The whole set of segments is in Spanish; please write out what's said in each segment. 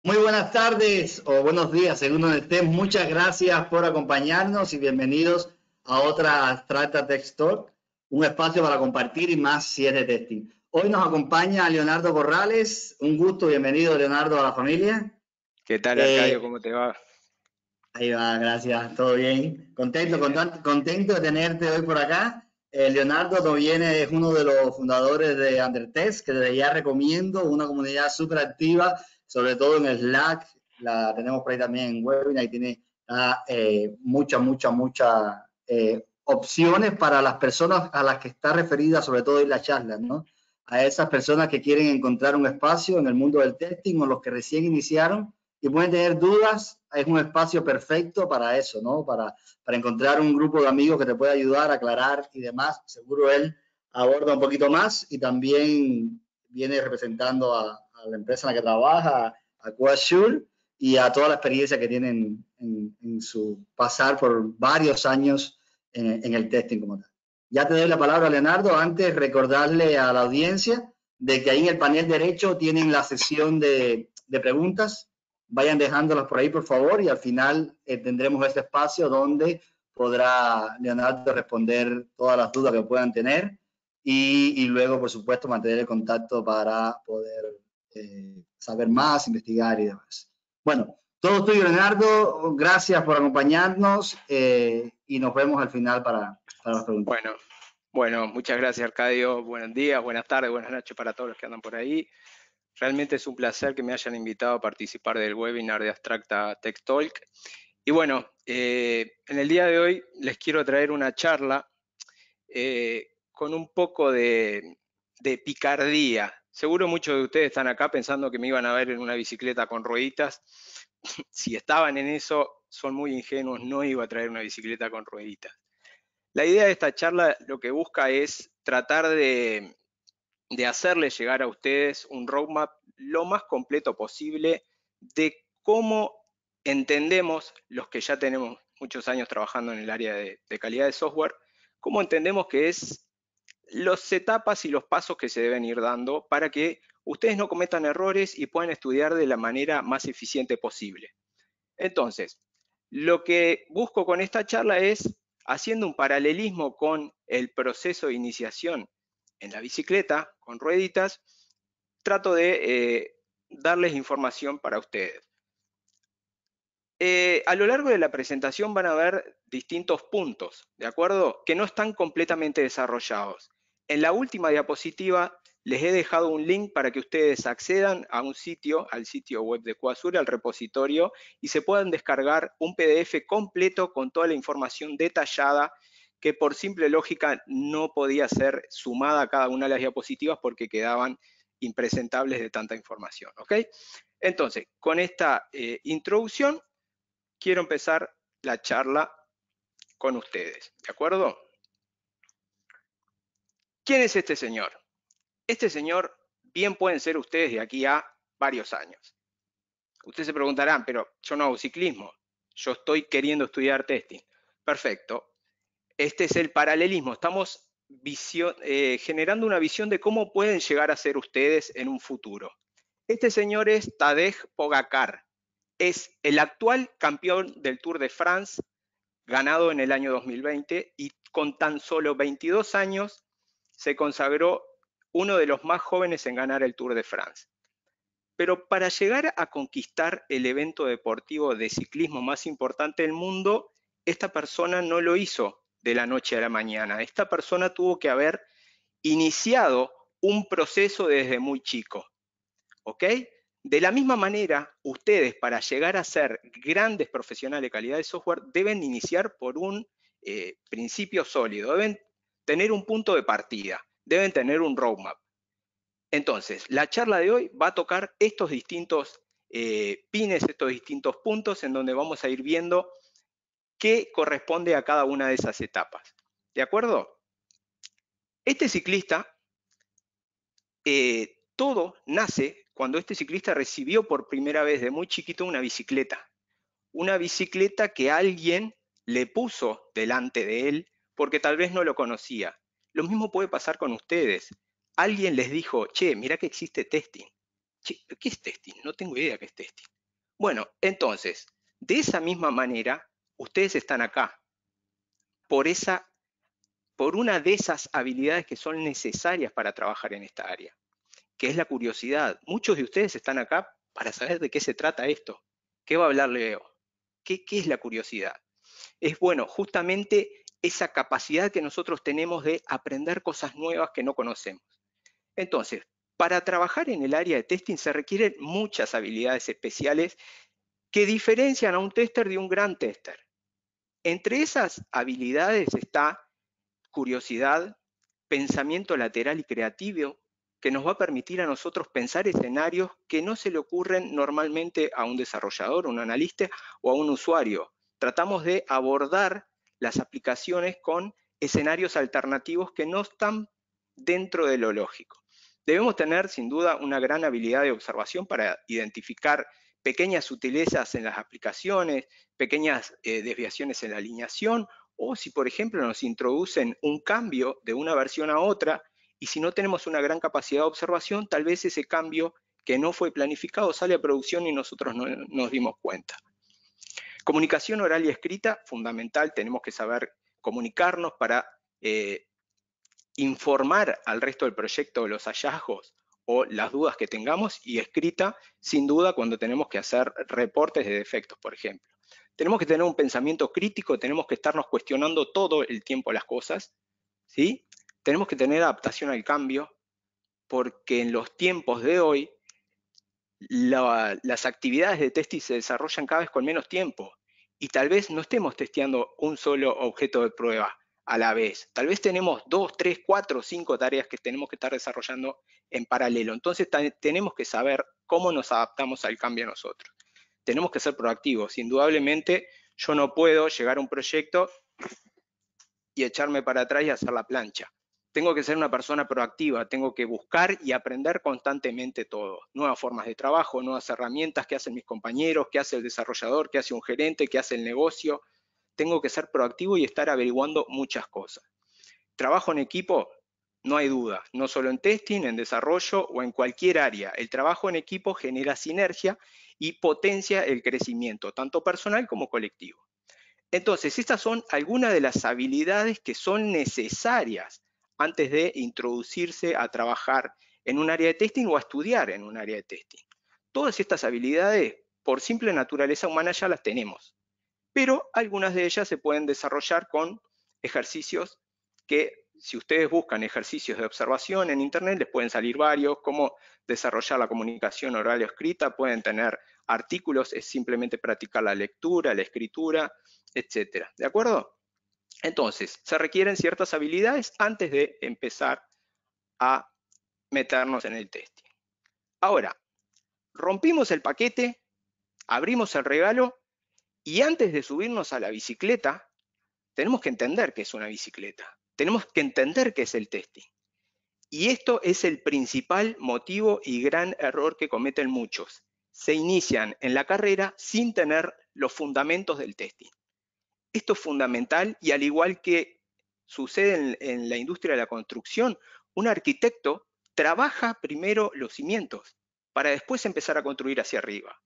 Muy buenas tardes o buenos días, según donde estén. Muchas gracias por acompañarnos y bienvenidos a otra Abstracta Tech Talk, un espacio para compartir y más si es de testing. Hoy nos acompaña Leonardo Corrales. Un gusto, bienvenido Leonardo a la familia. ¿Qué tal, Arcadio? Eh, ¿Cómo te va? Ahí va, gracias, todo bien. Contento, Bien. contento de tenerte hoy por acá. Leonardo Noviene es uno de los fundadores de Undertest, que desde ya recomiendo, una comunidad súper activa, sobre todo en Slack, la tenemos por ahí también en Webinar y tiene muchas opciones para las personas a las que está referida, sobre todo en la charla, ¿no? A esas personas que quieren encontrar un espacio en el mundo del testing o los que recién iniciaron y pueden tener dudas, es un espacio perfecto para eso, ¿no? Para encontrar un grupo de amigos que te pueda ayudar, aclarar y demás. Seguro él aborda un poquito más y también viene representando a la empresa en la que trabaja, a Quasure, y a toda la experiencia que tienen en su pasar por varios años en el testing como tal. Ya te doy la palabra, Leonardo. Antes, recordarle a la audiencia de que ahí en el panel derecho tienen la sesión de preguntas. Vayan dejándolas por ahí, por favor, y al final tendremos este espacio donde podrá Leonardo responder todas las dudas que puedan tener y luego, por supuesto, mantener el contacto para poder saber más, investigar y demás. Bueno, todo tuyo, Leonardo. Gracias por acompañarnos y nos vemos al final para las preguntas. Bueno, bueno, muchas gracias, Arcadio. Buenos días, buenas tardes, buenas noches para todos los que andan por ahí. Realmente es un placer que me hayan invitado a participar del webinar de Abstracta Tech Talk. Y bueno, en el día de hoy les quiero traer una charla con un poco de picardía. Seguro muchos de ustedes están acá pensando que me iban a ver en una bicicleta con rueditas. Si estaban en eso, son muy ingenuos, no iba a traer una bicicleta con rueditas. La idea de esta charla lo que busca es tratar de hacerles llegar a ustedes un roadmap lo más completo posible de cómo entendemos, los que ya tenemos muchos años trabajando en el área de calidad de software, cómo entendemos que es las etapas y los pasos que se deben ir dando para que ustedes no cometan errores y puedan estudiar de la manera más eficiente posible. Entonces, lo que busco con esta charla es, haciendo un paralelismo con el proceso de iniciación en la bicicleta, con rueditas, trato de darles información para ustedes. A lo largo de la presentación van a ver distintos puntos, ¿de acuerdo? Que no están completamente desarrollados. En la última diapositiva les he dejado un link para que ustedes accedan a un sitio, al sitio web de Quasure, al repositorio, y se puedan descargar un PDF completo con toda la información detallada que por simple lógica no podía ser sumada a cada una de las diapositivas porque quedaban impresentables de tanta información, ¿ok? Entonces, con esta introducción, quiero empezar la charla con ustedes, ¿de acuerdo? ¿Quién es este señor? Este señor bien pueden ser ustedes de aquí a varios años. Ustedes se preguntarán, pero yo no hago ciclismo, yo estoy queriendo estudiar testing. Perfecto. Este es el paralelismo. Estamos generando una visión de cómo pueden llegar a ser ustedes en un futuro. Este señor es Tadej Pogacar. Es el actual campeón del Tour de France, ganado en el año 2020, y con tan solo 22 años se consagró uno de los más jóvenes en ganar el Tour de France. Pero para llegar a conquistar el evento deportivo de ciclismo más importante del mundo, esta persona no lo hizo de la noche a la mañana. Esta persona tuvo que haber iniciado un proceso desde muy chico. ¿Ok? De la misma manera, ustedes para llegar a ser grandes profesionales de calidad de software deben iniciar por un principio sólido, deben tener un punto de partida, deben tener un roadmap. Entonces, la charla de hoy va a tocar estos distintos pines, estos distintos puntos en donde vamos a ir viendo qué corresponde a cada una de esas etapas. ¿De acuerdo? Este ciclista, todo nace cuando este ciclista recibió por primera vez de muy chiquito una bicicleta que alguien le puso delante de él porque tal vez no lo conocía. Lo mismo puede pasar con ustedes. Alguien les dijo, che, mirá que existe testing. Che, ¿qué es testing? No tengo idea qué es testing. Bueno, entonces, de esa misma manera, ustedes están acá por una de esas habilidades que son necesarias para trabajar en esta área, que es la curiosidad. Muchos de ustedes están acá para saber de qué se trata esto. ¿Qué va a hablar Leo? ¿Qué es la curiosidad? Es, bueno, justamente esa capacidad que nosotros tenemos de aprender cosas nuevas que no conocemos. Entonces, para trabajar en el área de testing se requieren muchas habilidades especiales que diferencian a un tester de un gran tester. Entre esas habilidades está curiosidad, pensamiento lateral y creativo, que nos va a permitir a nosotros pensar escenarios que no se le ocurren normalmente a un desarrollador, un analista o a un usuario. Tratamos de abordar las aplicaciones con escenarios alternativos que no están dentro de lo lógico. Debemos tener, sin duda, una gran habilidad de observación para identificar pequeñas sutilezas en las aplicaciones, pequeñas desviaciones en la alineación, o si, por ejemplo, nos introducen un cambio de una versión a otra, y si no tenemos una gran capacidad de observación, tal vez ese cambio que no fue planificado sale a producción y nosotros no nos dimos cuenta. Comunicación oral y escrita, fundamental, tenemos que saber comunicarnos para informar al resto del proyecto los hallazgos o las dudas que tengamos, y escrita, sin duda, cuando tenemos que hacer reportes de defectos, por ejemplo. Tenemos que tener un pensamiento crítico, tenemos que estarnos cuestionando todo el tiempo las cosas, ¿sí? Tenemos que tener adaptación al cambio, porque en los tiempos de hoy las actividades de testing se desarrollan cada vez con menos tiempo, y tal vez no estemos testeando un solo objeto de prueba a la vez. Tal vez tenemos 2, 3, 4, 5 tareas que tenemos que estar desarrollando en paralelo. Entonces tenemos que saber cómo nos adaptamos al cambio nosotros. Tenemos que ser proactivos. Indudablemente yo no puedo llegar a un proyecto y echarme para atrás y hacer la plancha. Tengo que ser una persona proactiva, tengo que buscar y aprender constantemente todo. Nuevas formas de trabajo, nuevas herramientas, qué hacen mis compañeros, qué hace el desarrollador, qué hace un gerente, qué hace el negocio. Tengo que ser proactivo y estar averiguando muchas cosas. Trabajo en equipo, no hay duda, no solo en testing, en desarrollo o en cualquier área. El trabajo en equipo genera sinergia y potencia el crecimiento, tanto personal como colectivo. Entonces, estas son algunas de las habilidades que son necesarias antes de introducirse a trabajar en un área de testing o a estudiar en un área de testing. Todas estas habilidades, por simple naturaleza humana, ya las tenemos, pero algunas de ellas se pueden desarrollar con ejercicios que, si ustedes buscan ejercicios de observación en internet, les pueden salir varios, como desarrollar la comunicación oral o escrita, pueden tener artículos, es simplemente practicar la lectura, la escritura, etcétera. ¿De acuerdo? Entonces, se requieren ciertas habilidades antes de empezar a meternos en el testing. Ahora, rompimos el paquete, abrimos el regalo y antes de subirnos a la bicicleta, tenemos que entender qué es una bicicleta. Tenemos que entender qué es el testing. Y esto es el principal motivo y gran error que cometen muchos. Se inician en la carrera sin tener los fundamentos del testing. Esto es fundamental, y al igual que sucede en la industria de la construcción, un arquitecto trabaja primero los cimientos para después empezar a construir hacia arriba.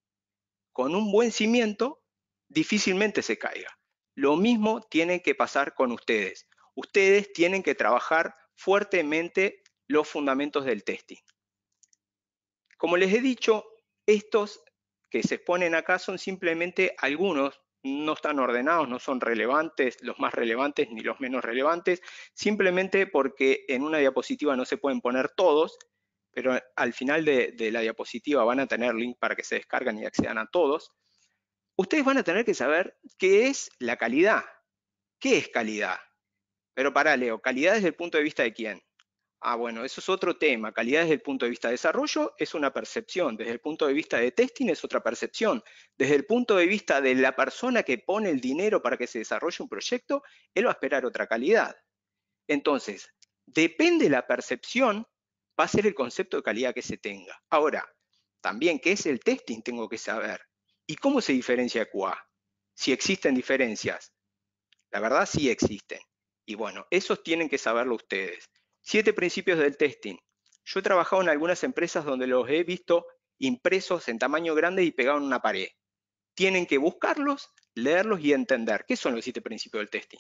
Con un buen cimiento difícilmente se caiga. Lo mismo tiene que pasar con ustedes. Ustedes tienen que trabajar fuertemente los fundamentos del testing. Como les he dicho, estos que se exponen acá son simplemente algunos, no están ordenados, no son relevantes, los más relevantes ni los menos relevantes, simplemente porque en una diapositiva no se pueden poner todos, pero al final de la diapositiva van a tener link para que se descarguen y accedan a todos. Ustedes van a tener que saber qué es la calidad. ¿Qué es calidad? Pero pará, Leo, ¿calidad desde el punto de vista de quién? Ah, bueno, eso es otro tema. Calidad desde el punto de vista de desarrollo es una percepción. Desde el punto de vista de testing es otra percepción. Desde el punto de vista de la persona que pone el dinero para que se desarrolle un proyecto, él va a esperar otra calidad. Entonces, depende de la percepción, va a ser el concepto de calidad que se tenga. Ahora, también, ¿qué es el testing? Tengo que saber. ¿Y cómo se diferencia de QA? Si existen diferencias. La verdad, sí existen. Y bueno, esos tienen que saberlo ustedes. 7 principios del testing. Yo he trabajado en algunas empresas donde los he visto impresos en tamaño grande y pegados en una pared. Tienen que buscarlos, leerlos y entender. ¿Qué son los 7 principios del testing?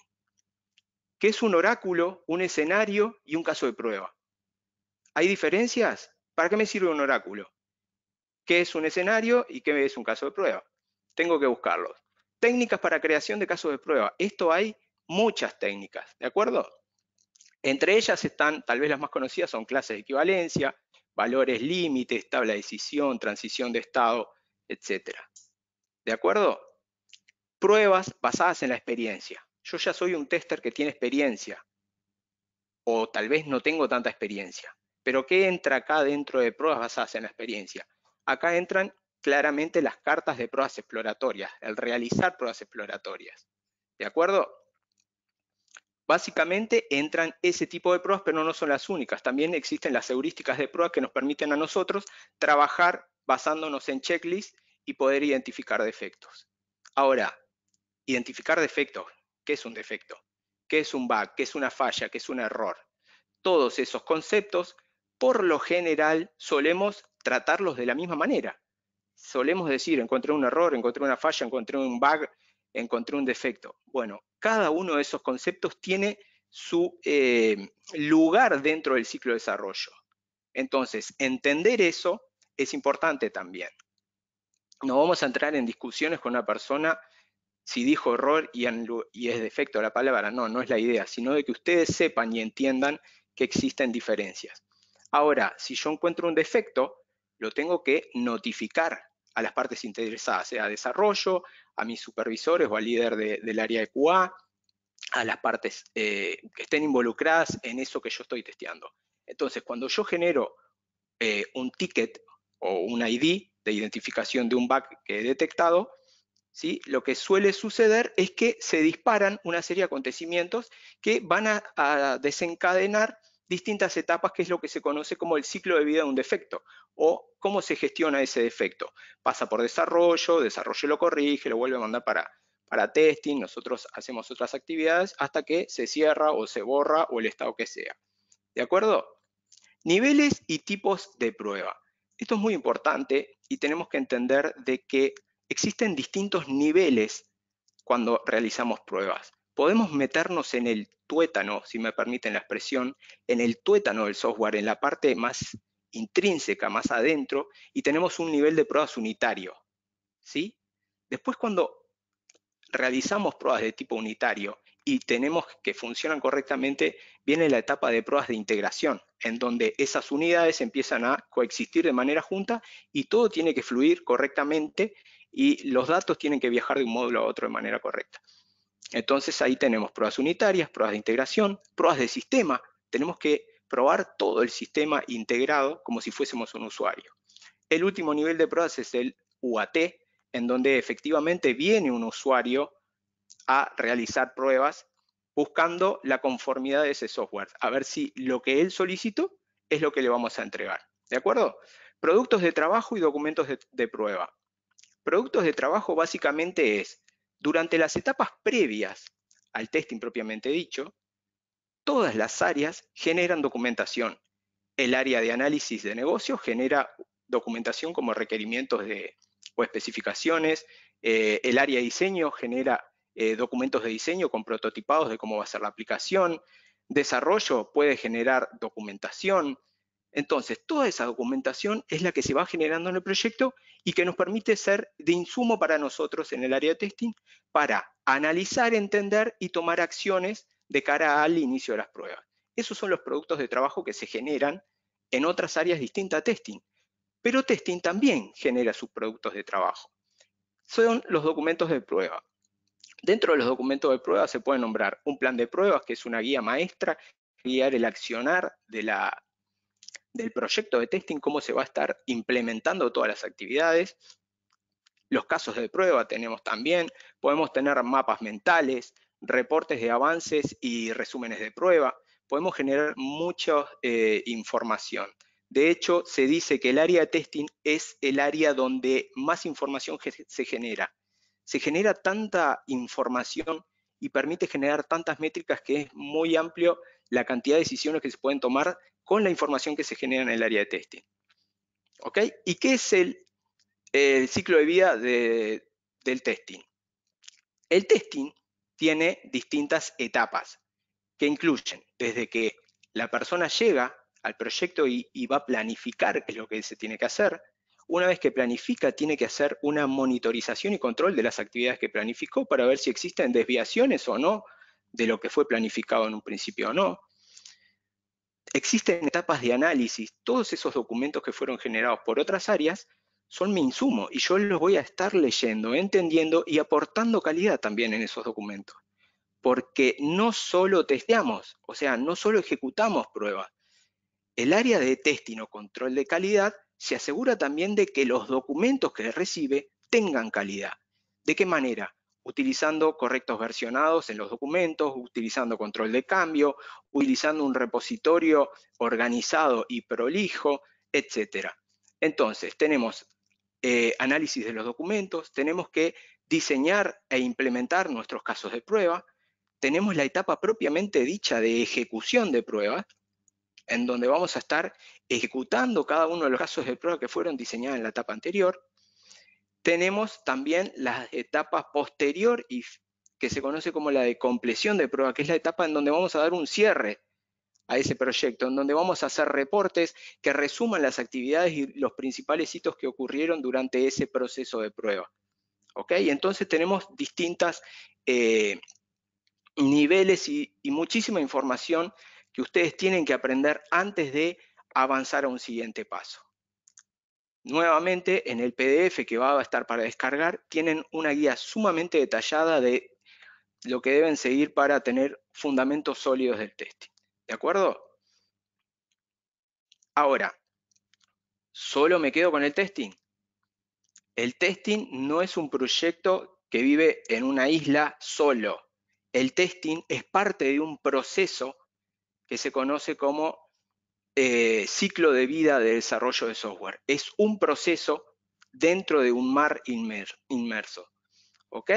¿Qué es un oráculo, un escenario y un caso de prueba? ¿Hay diferencias? ¿Para qué me sirve un oráculo? ¿Qué es un escenario y qué es un caso de prueba? Tengo que buscarlos. Técnicas para creación de casos de prueba. Esto hay muchas técnicas, ¿de acuerdo? Entre ellas están, tal vez las más conocidas, son clases de equivalencia, valores límites, tabla de decisión, transición de estado, etc. ¿De acuerdo? Pruebas basadas en la experiencia. Yo ya soy un tester que tiene experiencia, o tal vez no tengo tanta experiencia. Pero ¿qué entra acá dentro de pruebas basadas en la experiencia? Acá entran claramente las cartas de pruebas exploratorias, el realizar pruebas exploratorias. ¿De acuerdo? Básicamente entran ese tipo de pruebas, pero no son las únicas. También existen las heurísticas de pruebas que nos permiten a nosotros trabajar basándonos en checklists y poder identificar defectos. Ahora, identificar defectos. ¿Qué es un defecto? ¿Qué es un bug? ¿Qué es una falla? ¿Qué es un error? Todos esos conceptos, por lo general, solemos tratarlos de la misma manera. Solemos decir, encontré un error, encontré una falla, encontré un bug, encontré un defecto. Bueno, cada uno de esos conceptos tiene su lugar dentro del ciclo de desarrollo. Entonces, entender eso es importante también. No vamos a entrar en discusiones con una persona si dijo error y es defecto la palabra. No, no es la idea, sino de que ustedes sepan y entiendan que existen diferencias. Ahora, si yo encuentro un defecto, lo tengo que notificar a las partes interesadas, sea a desarrollo, a mis supervisores o al líder del área de QA, a las partes que estén involucradas en eso que yo estoy testeando. Entonces, cuando yo genero un ticket o un ID de identificación de un bug que he detectado, ¿sí? Lo que suele suceder es que se disparan una serie de acontecimientos que van a desencadenar distintas etapas, que es lo que se conoce como el ciclo de vida de un defecto, o cómo se gestiona ese defecto. Pasa por desarrollo lo corrige, lo vuelve a mandar para testing, nosotros hacemos otras actividades hasta que se cierra o se borra o el estado que sea. ¿De acuerdo? Niveles y tipos de prueba. Esto es muy importante y tenemos que entender de que existen distintos niveles cuando realizamos pruebas. Podemos meternos en el tuétano, si me permiten la expresión, en el tuétano del software, en la parte más intrínseca, más adentro, y tenemos un nivel de pruebas unitario, ¿sí? Después, cuando realizamos pruebas de tipo unitario y tenemos que funcionan correctamente, viene la etapa de pruebas de integración, en donde esas unidades empiezan a coexistir de manera junta y todo tiene que fluir correctamente y los datos tienen que viajar de un módulo a otro de manera correcta. Entonces ahí tenemos pruebas unitarias, pruebas de integración, pruebas de sistema. Tenemos que probar todo el sistema integrado como si fuésemos un usuario. El último nivel de pruebas es el UAT, en donde efectivamente viene un usuario a realizar pruebas buscando la conformidad de ese software, a ver si lo que él solicitó es lo que le vamos a entregar. ¿De acuerdo? Productos de trabajo y documentos de prueba. Productos de trabajo básicamente es, durante las etapas previas al testing propiamente dicho, todas las áreas generan documentación. El área de análisis de negocio genera documentación como requerimientos o especificaciones. El área de diseño genera documentos de diseño con prototipados de cómo va a ser la aplicación. Desarrollo puede generar documentación. Entonces, toda esa documentación es la que se va generando en el proyecto y que nos permite ser de insumo para nosotros en el área de testing para analizar, entender y tomar acciones de cara al inicio de las pruebas. Esos son los productos de trabajo que se generan en otras áreas distintas a testing. Pero testing también genera sus productos de trabajo. Son los documentos de prueba. Dentro de los documentos de prueba se puede nombrar un plan de pruebas, que es una guía maestra, guiar el accionar del proyecto de testing, cómo se va a estar implementando todas las actividades. Los casos de prueba tenemos también, podemos tener mapas mentales, reportes de avances y resúmenes de prueba. Podemos generar mucha información. De hecho, se dice que el área de testing es el área donde más información se genera. Se genera tanta información y permite generar tantas métricas que es muy amplio la cantidad de decisiones que se pueden tomar con la información que se genera en el área de testing. ¿Ok? ¿Y qué es el ciclo de vida del testing? El testing tiene distintas etapas que incluyen desde que la persona llega al proyecto y va a planificar qué es lo que se tiene que hacer. Una vez que planifica, tiene que hacer una monitorización y control de las actividades que planificó para ver si existen desviaciones o no de lo que fue planificado en un principio o no. Existen etapas de análisis. Todos esos documentos que fueron generados por otras áreas son mi insumo y yo los voy a estar leyendo, entendiendo y aportando calidad también en esos documentos. Porque no solo testeamos, o sea, no solo ejecutamos pruebas. El área de testing o control de calidad se asegura también de que los documentos que recibe tengan calidad. ¿De qué manera? Utilizando correctos versionados en los documentos, utilizando control de cambio, utilizando un repositorio organizado y prolijo, etc. Entonces, tenemos análisis de los documentos, tenemos que diseñar e implementar nuestros casos de prueba, tenemos la etapa propiamente dicha de ejecución de pruebas, en donde vamos a estar ejecutando cada uno de los casos de prueba que fueron diseñados en la etapa anterior. Tenemos también la etapa posterior y que se conoce como la de compleción de prueba, que es la etapa en donde vamos a dar un cierre a ese proyecto, en donde vamos a hacer reportes que resuman las actividades y los principales hitos que ocurrieron durante ese proceso de prueba. ¿Ok? Entonces tenemos distintas niveles y muchísima información que ustedes tienen que aprender antes de avanzar a un siguiente paso. Nuevamente, en el PDF que va a estar para descargar, tienen una guía sumamente detallada de lo que deben seguir para tener fundamentos sólidos del testing. ¿De acuerdo? Ahora, ¿solo me quedo con el testing? El testing no es un proyecto que vive en una isla solo. El testing es parte de un proceso que se conoce como ciclo de vida de desarrollo de software. Es un proceso dentro de un mar inmerso. ¿Ok?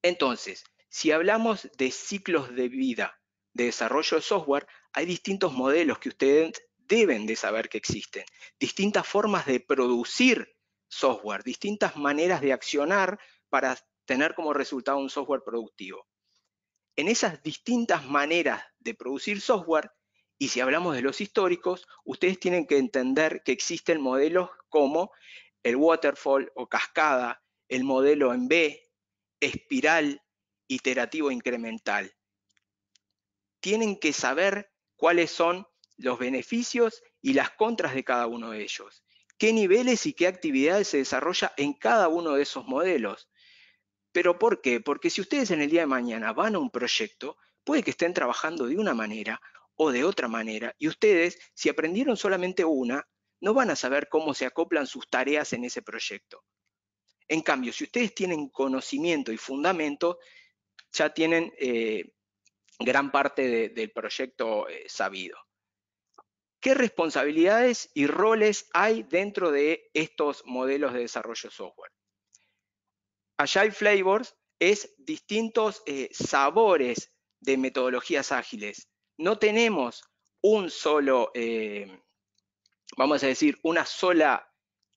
Entonces, si hablamos de ciclos de vida de desarrollo de software, hay distintos modelos que ustedes deben de saber que existen. Distintas formas de producir software, distintas maneras de accionar para tener como resultado un software productivo. En esas distintas maneras de producir software, y si hablamos de los históricos, ustedes tienen que entender que existen modelos como el waterfall o cascada, el modelo en B, espiral, iterativo incremental. Tienen que saber cuáles son los beneficios y las contras de cada uno de ellos. Qué niveles y qué actividades se desarrolla en cada uno de esos modelos. ¿Pero por qué? Porque si ustedes en el día de mañana van a un proyecto, puede que estén trabajando de una manera o de otra manera, y ustedes, si aprendieron solamente una, no van a saber cómo se acoplan sus tareas en ese proyecto. En cambio, si ustedes tienen conocimiento y fundamento, ya tienen gran parte del proyecto sabido. ¿Qué responsabilidades y roles hay dentro de estos modelos de desarrollo software? Agile Flavors es distintos sabores de metodologías ágiles. No tenemos un solo, vamos a decir, una sola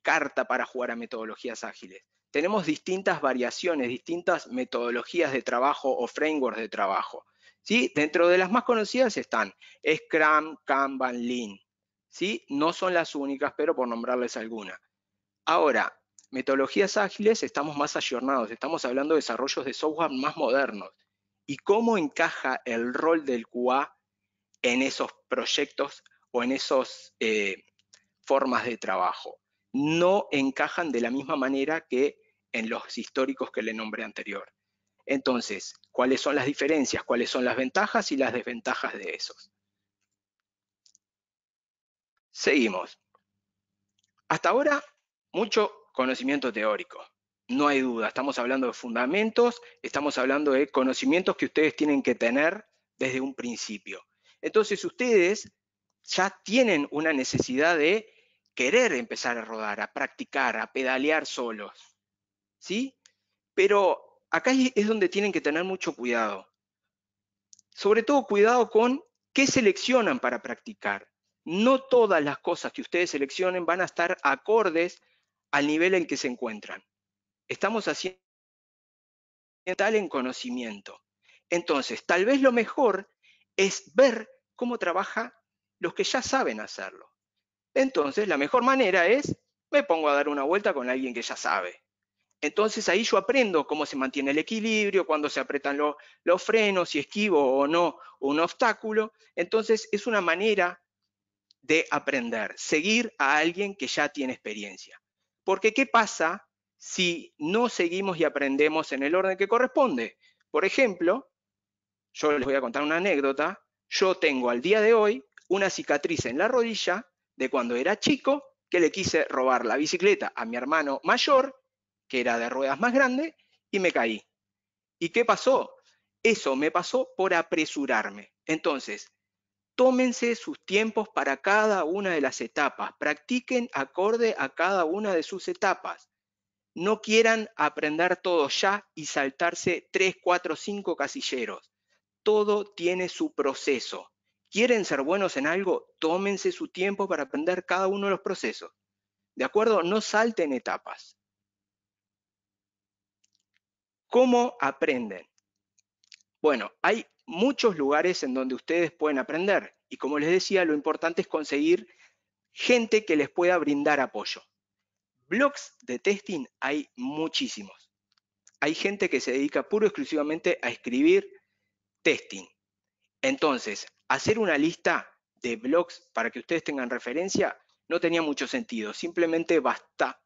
carta para jugar a metodologías ágiles. Tenemos distintas variaciones, distintas metodologías de trabajo o frameworks de trabajo. ¿Sí? Dentro de las más conocidas están Scrum, Kanban, Lean. ¿Sí? No son las únicas, pero por nombrarles alguna. Ahora, metodologías ágiles, estamos más ayornados, estamos hablando de desarrollos de software más modernos. ¿Y cómo encaja el rol del QA en esos proyectos o en esas formas de trabajo? No encajan de la misma manera que en los históricos que le nombré anterior. Entonces, ¿cuáles son las diferencias? ¿Cuáles son las ventajas y las desventajas de esos? Seguimos. Hasta ahora, mucho conocimiento teórico. No hay duda, estamos hablando de fundamentos, estamos hablando de conocimientos que ustedes tienen que tener desde un principio. Entonces, ustedes ya tienen una necesidad de querer empezar a rodar, a practicar, a pedalear solos. ¿Sí? Pero acá es donde tienen que tener mucho cuidado. Sobre todo cuidado con qué seleccionan para practicar. no todas las cosas que ustedes seleccionen van a estar acordes al nivel en que se encuentran. Estamos haciendo tal en conocimiento. Entonces, tal vez lo mejor es ver cómo trabaja los que ya saben hacerlo. Entonces, la mejor manera es, me pongo a dar una vuelta con alguien que ya sabe. Entonces ahí yo aprendo cómo se mantiene el equilibrio, cuándo se apretan los frenos, si esquivo o no un obstáculo. Entonces es una manera de aprender, seguir a alguien que ya tiene experiencia. Porque ¿qué pasa si no seguimos y aprendemos en el orden que corresponde? Por ejemplo, yo les voy a contar una anécdota. Yo tengo al día de hoy una cicatriz en la rodilla de cuando era chico, que le quise robar la bicicleta a mi hermano mayor, que era de ruedas más grande, y me caí. ¿Y qué pasó? Eso me pasó por apresurarme. Entonces, tómense sus tiempos para cada una de las etapas, practiquen acorde a cada una de sus etapas. No quieran aprender todo ya y saltarse 3, 4, 5 casilleros. Todo tiene su proceso. ¿Quieren ser buenos en algo? Tómense su tiempo para aprender cada uno de los procesos. ¿De acuerdo? No salten etapas. ¿Cómo aprenden? Bueno, hay muchos lugares en donde ustedes pueden aprender y como les decía, lo importante es conseguir gente que les pueda brindar apoyo. Blogs de testing hay muchísimos. Hay gente que se dedica puro y exclusivamente a escribir testing. Entonces, hacer una lista de blogs para que ustedes tengan referencia no tenía mucho sentido. Simplemente basta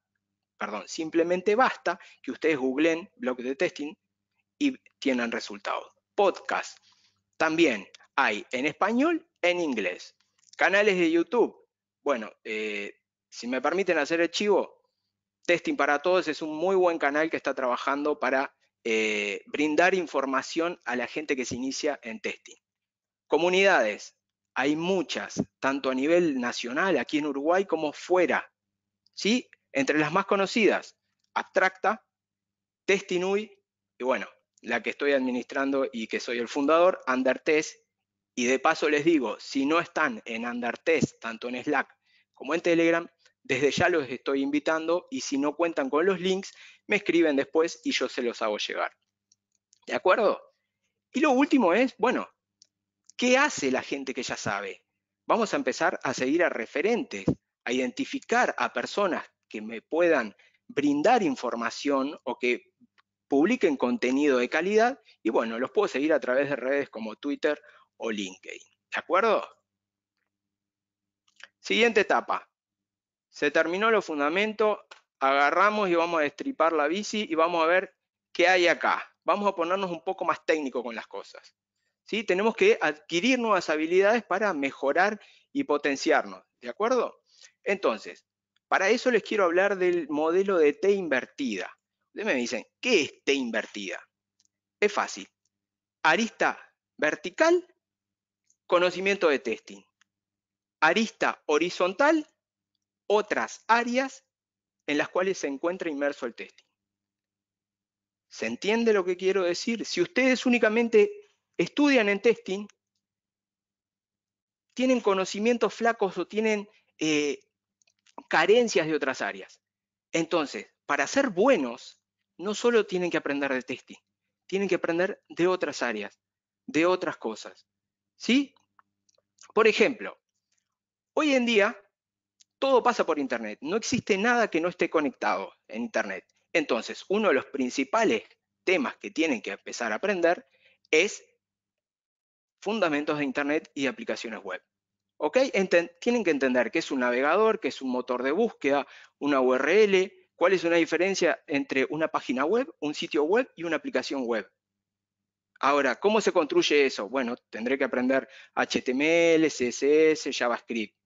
que ustedes googleen blog de testing y tienen resultados. Podcast. También hay en español, en inglés. Canales de YouTube. Bueno, si me permiten hacer el chivo, Testing para Todos es un muy buen canal que está trabajando para brindar información a la gente que se inicia en testing. Comunidades, hay muchas, tanto a nivel nacional, aquí en Uruguay, como fuera. ¿Sí? Entre las más conocidas, Abstracta, Testinui, y bueno, la que estoy administrando y que soy el fundador, Undertest. Y de paso les digo, si no están en Undertest, tanto en Slack como en Telegram, desde ya los estoy invitando y si no cuentan con los links, me escriben después y yo se los hago llegar. ¿De acuerdo? Y lo último es, bueno, ¿qué hace la gente que ya sabe? Vamos a empezar a seguir a referentes, a identificar a personas que me puedan brindar información o que publiquen contenido de calidad y bueno, los puedo seguir a través de redes como Twitter o LinkedIn. ¿De acuerdo? Siguiente etapa. Se terminó los fundamentos, agarramos y vamos a destripar la bici y vamos a ver qué hay acá. Vamos a ponernos un poco más técnico con las cosas. ¿Sí? Tenemos que adquirir nuevas habilidades para mejorar y potenciarnos. ¿De acuerdo? Entonces, para eso les quiero hablar del modelo de T invertida. Ustedes me dicen, ¿qué es T invertida? Es fácil. Arista vertical, conocimiento de testing. Arista horizontal, otras áreas en las cuales se encuentra inmerso el testing. ¿Se entiende lo que quiero decir? Si ustedes únicamente estudian en testing, tienen conocimientos flacos o tienen carencias de otras áreas. Entonces, para ser buenos, no solo tienen que aprender de testing, tienen que aprender de otras áreas, de otras cosas. ¿Sí? Por ejemplo, hoy en día todo pasa por Internet. No existe nada que no esté conectado en Internet. Entonces, uno de los principales temas que tienen que empezar a aprender es fundamentos de Internet y aplicaciones web. ¿Ok? Tienen que entender qué es un navegador, qué es un motor de búsqueda, una URL, cuál es una diferencia entre una página web, un sitio web y una aplicación web. Ahora, ¿cómo se construye eso? Bueno, tendré que aprender HTML, CSS, JavaScript.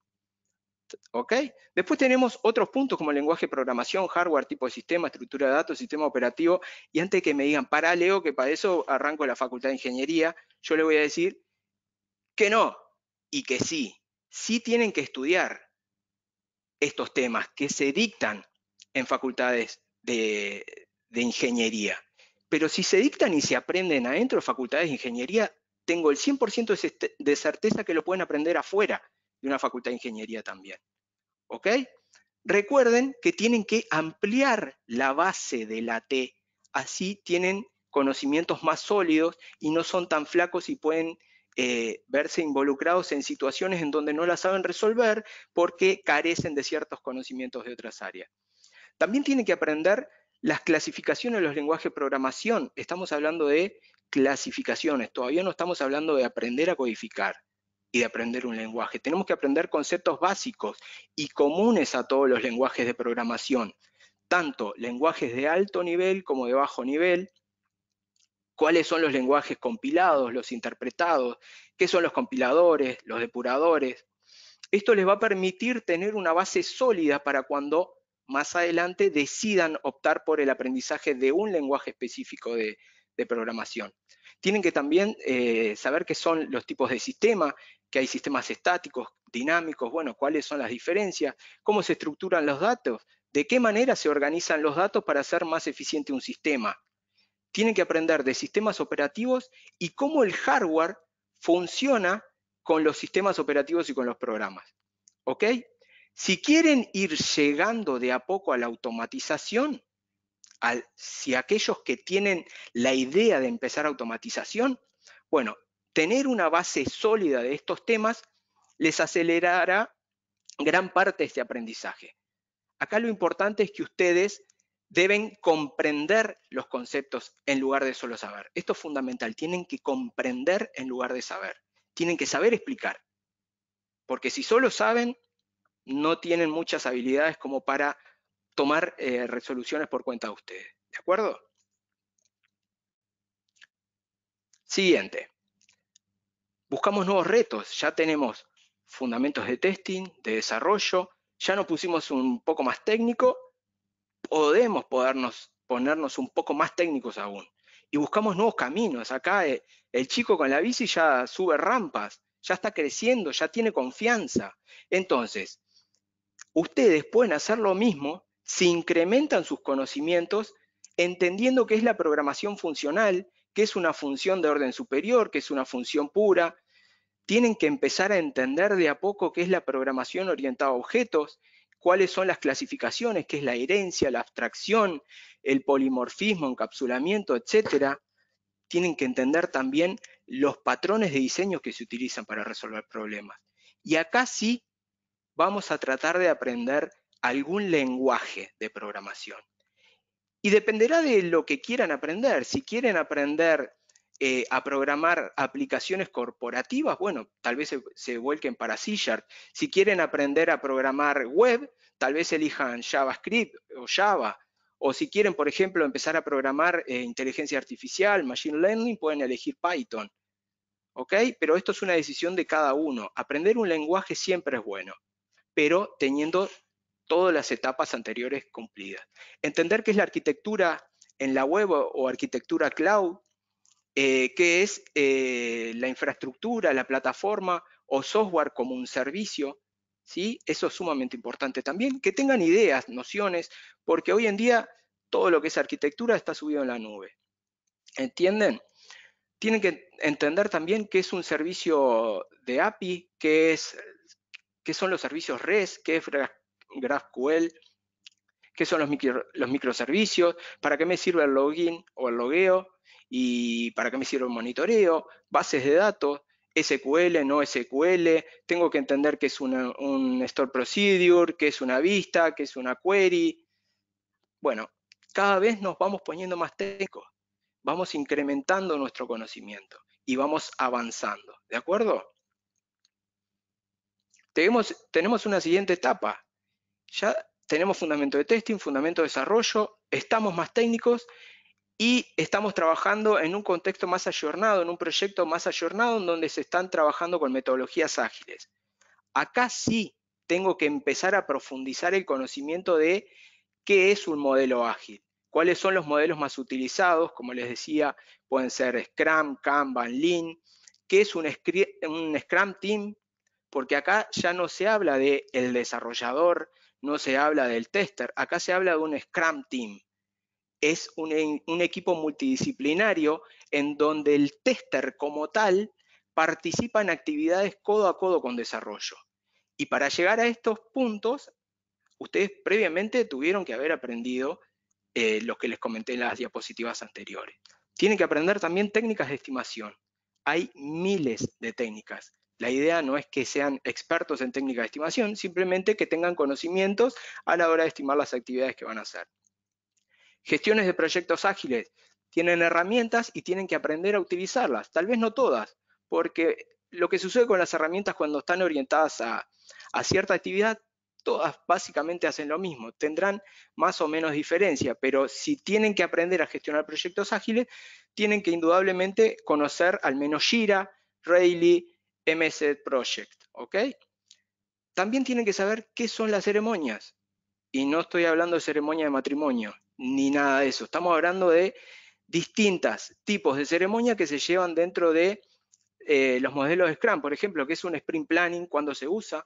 ¿Ok? Después tenemos otros puntos como el lenguaje de programación, hardware, tipo de sistema, estructura de datos, sistema operativo. Y antes de que me digan, para Leo, que para eso arranco la facultad de ingeniería, yo le voy a decir que no y que sí. Sí tienen que estudiar estos temas que se dictan en facultades de ingeniería. Pero si se dictan y se aprenden adentro de facultades de ingeniería, tengo el 100% de certeza que lo pueden aprender afuera de una facultad de ingeniería también. ¿Ok? Recuerden que tienen que ampliar la base de la T, así tienen conocimientos más sólidos y no son tan flacos y pueden verse involucrados en situaciones en donde no las saben resolver porque carecen de ciertos conocimientos de otras áreas. También tienen que aprender las clasificaciones de los lenguajes de programación. Estamos hablando de clasificaciones, todavía no estamos hablando de aprender a codificar y de aprender un lenguaje. Tenemos que aprender conceptos básicos y comunes a todos los lenguajes de programación, tanto lenguajes de alto nivel como de bajo nivel. ¿Cuáles son los lenguajes compilados, los interpretados? ¿Qué son los compiladores, los depuradores? Esto les va a permitir tener una base sólida para cuando más adelante decidan optar por el aprendizaje de un lenguaje específico de programación. Tienen que también saber qué son los tipos de sistema, que hay sistemas estáticos, dinámicos, bueno, cuáles son las diferencias, cómo se estructuran los datos, de qué manera se organizan los datos para hacer más eficiente un sistema. Tienen que aprender de sistemas operativos y cómo el hardware funciona con los sistemas operativos y con los programas. ¿Ok? Si quieren ir llegando de a poco a la automatización, si aquellos que tienen la idea de empezar automatización, bueno, tener una base sólida de estos temas les acelerará gran parte de este aprendizaje. Acá lo importante es que ustedes deben comprender los conceptos en lugar de solo saber. Esto es fundamental, tienen que comprender en lugar de saber. Tienen que saber explicar. Porque si solo saben, no tienen muchas habilidades como para tomar resoluciones por cuenta de ustedes. ¿De acuerdo? Siguiente. Buscamos nuevos retos. Ya tenemos fundamentos de testing, de desarrollo. Ya nos pusimos un poco más técnico. Podemos ponernos un poco más técnicos aún. Y buscamos nuevos caminos. Acá el chico con la bici ya sube rampas, ya está creciendo, ya tiene confianza. Entonces, ustedes pueden hacer lo mismo si incrementan sus conocimientos entendiendo qué es la programación funcional, qué es una función de orden superior, qué es una función pura. Tienen que empezar a entender de a poco qué es la programación orientada a objetos, cuáles son las clasificaciones, qué es la herencia, la abstracción, el polimorfismo, encapsulamiento, etc. Tienen que entender también los patrones de diseño que se utilizan para resolver problemas. Y acá sí vamos a tratar de aprender algún lenguaje de programación. Y dependerá de lo que quieran aprender. Si quieren aprender a programar aplicaciones corporativas, bueno, tal vez se vuelquen para C#. Si quieren aprender a programar web, tal vez elijan JavaScript o Java. O si quieren, por ejemplo, empezar a programar inteligencia artificial, machine learning, pueden elegir Python. ¿Ok? Pero esto es una decisión de cada uno. Aprender un lenguaje siempre es bueno, pero teniendo todas las etapas anteriores cumplidas. Entender qué es la arquitectura en la web o arquitectura cloud, qué es la infraestructura, la plataforma o software como un servicio, ¿sí? Eso es sumamente importante también. Que tengan ideas, nociones, porque hoy en día todo lo que es arquitectura está subido en la nube. ¿Entienden? Tienen que entender también qué es un servicio de API, qué son los servicios REST, qué es GraphQL, qué son los microservicios, para qué me sirve el login o el logueo, y para qué me sirve el monitoreo, bases de datos, SQL, no SQL, tengo que entender qué es un store procedure, qué es una vista, qué es una query. Bueno, cada vez nos vamos poniendo más técnicos, vamos incrementando nuestro conocimiento y vamos avanzando, ¿de acuerdo? Tenemos una siguiente etapa. Ya tenemos fundamento de testing, fundamento de desarrollo, estamos más técnicos y estamos trabajando en un contexto más ayornado, en un proyecto más ayornado en donde se están trabajando con metodologías ágiles. Acá sí tengo que empezar a profundizar el conocimiento de qué es un modelo ágil, cuáles son los modelos más utilizados, como les decía, pueden ser Scrum, Kanban, Lean, qué es un Scrum Team, porque acá ya no se habla del desarrollador, no se habla del tester, acá se habla de un Scrum Team. Es un equipo multidisciplinario en donde el tester como tal participa en actividades codo a codo con desarrollo. Y para llegar a estos puntos, ustedes previamente tuvieron que haber aprendido lo que les comenté en las diapositivas anteriores. Tienen que aprender también técnicas de estimación. Hay miles de técnicas. La idea no es que sean expertos en técnicas de estimación, simplemente que tengan conocimientos a la hora de estimar las actividades que van a hacer. Gestiones de proyectos ágiles. Tienen herramientas y tienen que aprender a utilizarlas. Tal vez no todas, porque lo que sucede con las herramientas cuando están orientadas a cierta actividad, todas básicamente hacen lo mismo. Tendrán más o menos diferencia, pero si tienen que aprender a gestionar proyectos ágiles, tienen que indudablemente conocer al menos Jira, Rayleigh, MS Project, ¿ok? También tienen que saber qué son las ceremonias. Y no estoy hablando de ceremonia de matrimonio, ni nada de eso. Estamos hablando de distintos tipos de ceremonia que se llevan dentro de los modelos de Scrum. Por ejemplo, ¿qué es un sprint planning? ¿Cuándo se usa?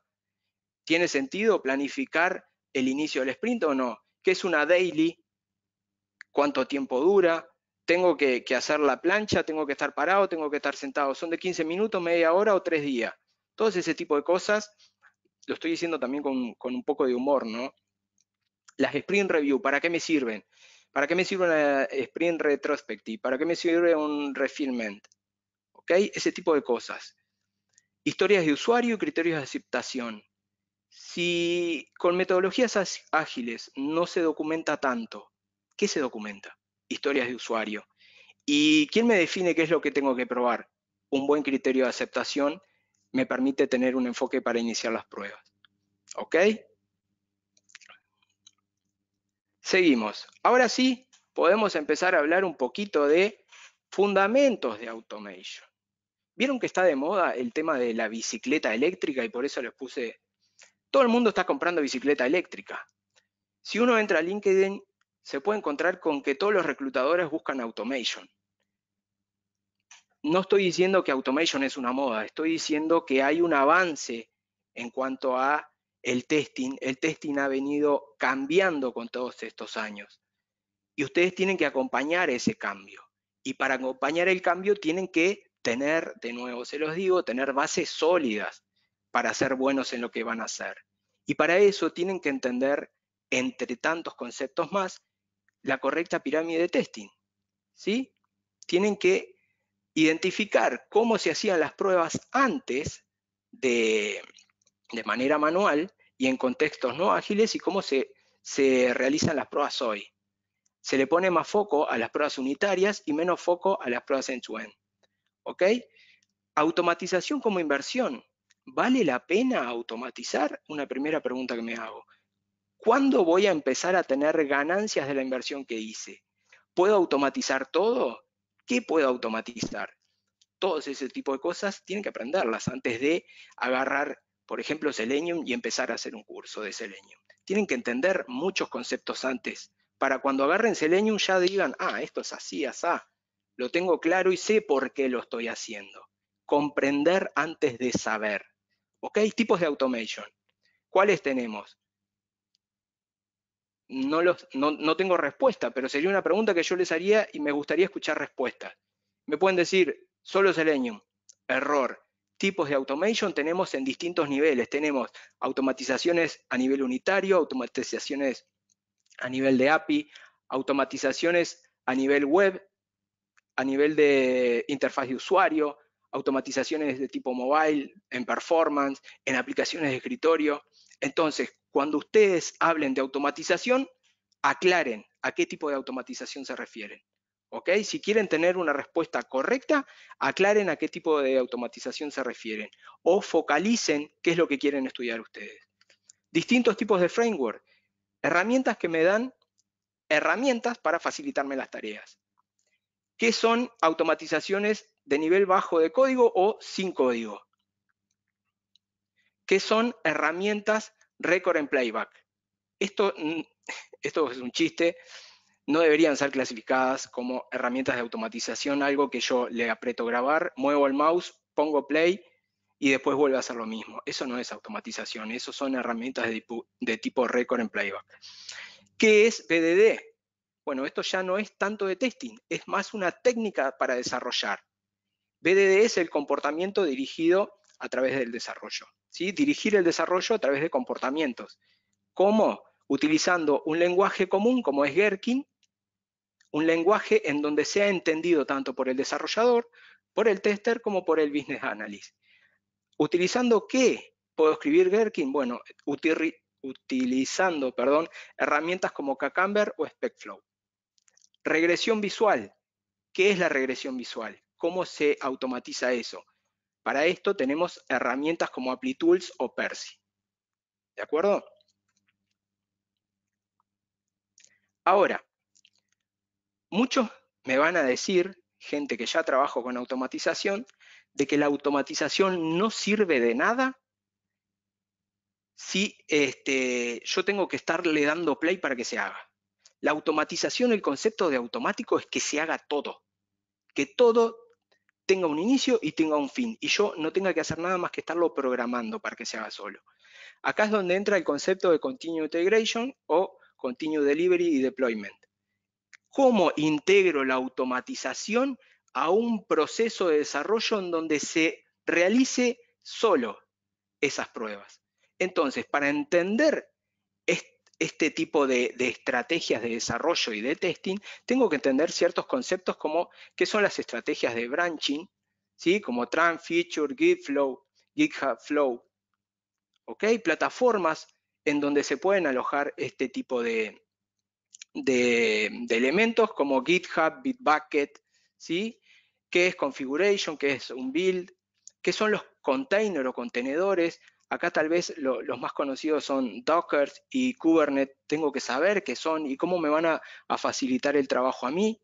¿Tiene sentido planificar el inicio del sprint o no? ¿Qué es una daily? ¿Cuánto tiempo dura? ¿Tengo que hacer la plancha? ¿Tengo que estar parado? ¿Tengo que estar sentado? ¿Son de 15 minutos, media hora o 3 días? Todo ese tipo de cosas, lo estoy diciendo también con un poco de humor, ¿no? Las sprint review, ¿para qué me sirven? ¿Para qué me sirve una sprint retrospective? ¿Para qué me sirve un refinement? ¿Ok? Ese tipo de cosas. Historias de usuario y criterios de aceptación. Si con metodologías ágiles no se documenta tanto, ¿qué se documenta? Historias de usuario. ¿Y quién me define qué es lo que tengo que probar? Un buen criterio de aceptación me permite tener un enfoque para iniciar las pruebas. ¿Ok? Seguimos. Ahora sí, podemos empezar a hablar un poquito de fundamentos de automation. ¿Vieron que está de moda el tema de la bicicleta eléctrica? Y por eso les puse... Todo el mundo está comprando bicicleta eléctrica. Si uno entra a LinkedIn, se puede encontrar con que todos los reclutadores buscan automation. No estoy diciendo que automation es una moda, estoy diciendo que hay un avance en cuanto a el testing. El testing ha venido cambiando con todos estos años. Y ustedes tienen que acompañar ese cambio. Y para acompañar el cambio tienen que tener, de nuevo se los digo, tener bases sólidas para ser buenos en lo que van a hacer. Y para eso tienen que entender, entre tantos conceptos más, la correcta pirámide de testing. ¿Sí? Tienen que identificar cómo se hacían las pruebas antes de manera manual y en contextos no ágiles y cómo se realizan las pruebas hoy. Se le pone más foco a las pruebas unitarias y menos foco a las pruebas end-to-end. ¿Ok? Automatización como inversión. ¿Vale la pena automatizar? Una primera pregunta que me hago. ¿Cuándo voy a empezar a tener ganancias de la inversión que hice? ¿Puedo automatizar todo? ¿Qué puedo automatizar? Todos ese tipo de cosas tienen que aprenderlas antes de agarrar, por ejemplo, Selenium y empezar a hacer un curso de Selenium. Tienen que entender muchos conceptos antes, para cuando agarren Selenium ya digan, ah, esto es así, asá. Lo tengo claro y sé por qué lo estoy haciendo. Comprender antes de saber. ¿Ok? Tipos de automation. ¿Cuáles tenemos? No tengo respuesta, pero sería una pregunta que yo les haría y me gustaría escuchar respuestas. Me pueden decir, solo Selenium, error. Tipos de automation tenemos en distintos niveles. Tenemos automatizaciones a nivel unitario, automatizaciones a nivel de API, automatizaciones a nivel web, a nivel de interfaz de usuario, automatizaciones de tipo mobile, en performance, en aplicaciones de escritorio. Entonces, cuando ustedes hablen de automatización, aclaren a qué tipo de automatización se refieren. ¿Ok? Si quieren tener una respuesta correcta, aclaren a qué tipo de automatización se refieren o focalicen qué es lo que quieren estudiar ustedes. Distintos tipos de framework, herramientas que me dan herramientas para facilitarme las tareas. ¿Qué son automatizaciones de nivel bajo de código o sin código? ¿Qué son herramientas record en playback? Esto es un chiste, no deberían ser clasificadas como herramientas de automatización, algo que yo le aprieto grabar, muevo el mouse, pongo play y después vuelve a hacer lo mismo. Eso no es automatización, eso son herramientas de tipo record en playback. ¿Qué es BDD? Bueno, esto ya no es tanto de testing, es más una técnica para desarrollar. BDD es el comportamiento dirigido a través del desarrollo. ¿sí? Dirigir el desarrollo a través de comportamientos. ¿Cómo? Utilizando un lenguaje común como es Gherkin, un lenguaje en donde sea entendido tanto por el desarrollador, por el tester, como por el business analyst. ¿Utilizando qué puedo escribir Gherkin? Bueno, utilizando herramientas como Cucumber o SpecFlow. Regresión visual. ¿Qué es la regresión visual? ¿Cómo se automatiza eso? Para esto tenemos herramientas como ApplyTools o Percy. ¿De acuerdo? Ahora, muchos me van a decir, gente que ya trabajo con automatización, de que la automatización no sirve de nada si yo tengo que estarle dando play para que se haga. La automatización, el concepto de automático es que se haga todo, que todo tenga un inicio y tenga un fin, y yo no tenga que hacer nada más que estarlo programando para que se haga solo. Acá es donde entra el concepto de Continuous Integration o Continuous Delivery y Deployment. ¿Cómo integro la automatización a un proceso de desarrollo en donde se realice solo esas pruebas? Entonces, para entender este tipo de estrategias de desarrollo y de testing, tengo que entender ciertos conceptos como qué son las estrategias de branching, ¿sí? Como Tran, Feature, GitHub Flow, ¿ok? Plataformas en donde se pueden alojar este tipo de elementos como GitHub, Bitbucket, ¿sí? ¿Qué es configuration? ¿Qué es un build? ¿Qué son los containers o contenedores? Acá tal vez los más conocidos son Docker y Kubernetes. Tengo que saber qué son y cómo me van a facilitar el trabajo a mí.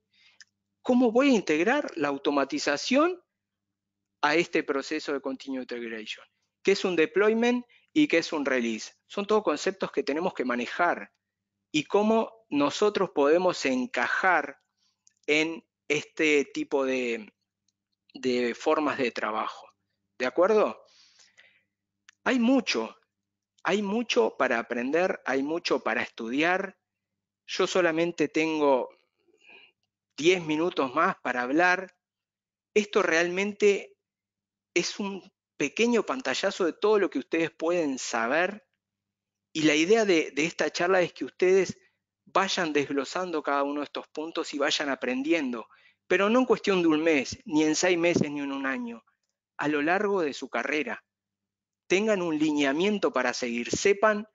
¿Cómo voy a integrar la automatización a este proceso de Continuous Integration? ¿Qué es un deployment y qué es un release? Son todos conceptos que tenemos que manejar y cómo nosotros podemos encajar en este tipo de formas de trabajo. ¿De acuerdo? Hay mucho para aprender, hay mucho para estudiar. Yo solamente tengo 10 minutos más para hablar. Esto realmente es un pequeño pantallazo de todo lo que ustedes pueden saber, y la idea de esta charla es que ustedes vayan desglosando cada uno de estos puntos y vayan aprendiendo, pero no en cuestión de un mes, ni en 6 meses, ni en un año, a lo largo de su carrera. Tengan un lineamiento para seguir, sepan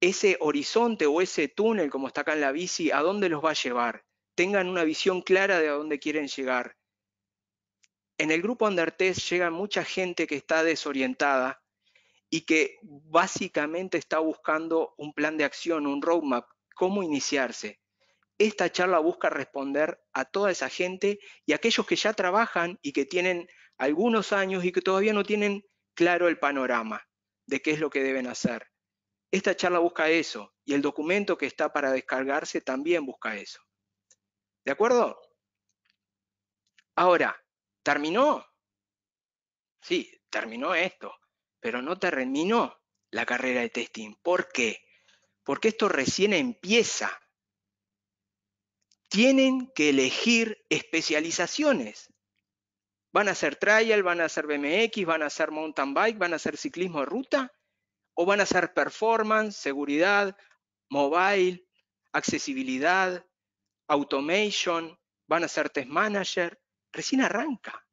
ese horizonte o ese túnel, como está acá en la bici, a dónde los va a llevar. Tengan una visión clara de a dónde quieren llegar. En el grupo Undertest llega mucha gente que está desorientada y que básicamente está buscando un plan de acción, un roadmap, cómo iniciarse. Esta charla busca responder a toda esa gente y a aquellos que ya trabajan y que tienen algunos años y que todavía no tienen claro el panorama de qué es lo que deben hacer. Esta charla busca eso, y el documento que está para descargarse también busca eso. ¿De acuerdo? Ahora, ¿terminó? Sí, terminó esto, pero no terminó la carrera de testing. ¿Por qué? Porque esto recién empieza. Tienen que elegir especializaciones. ¿Van a hacer trial, van a hacer BMX, van a hacer mountain bike, van a hacer ciclismo de ruta? ¿O van a hacer performance, seguridad, mobile, accesibilidad, automation, van a ser test manager? Recién arranca.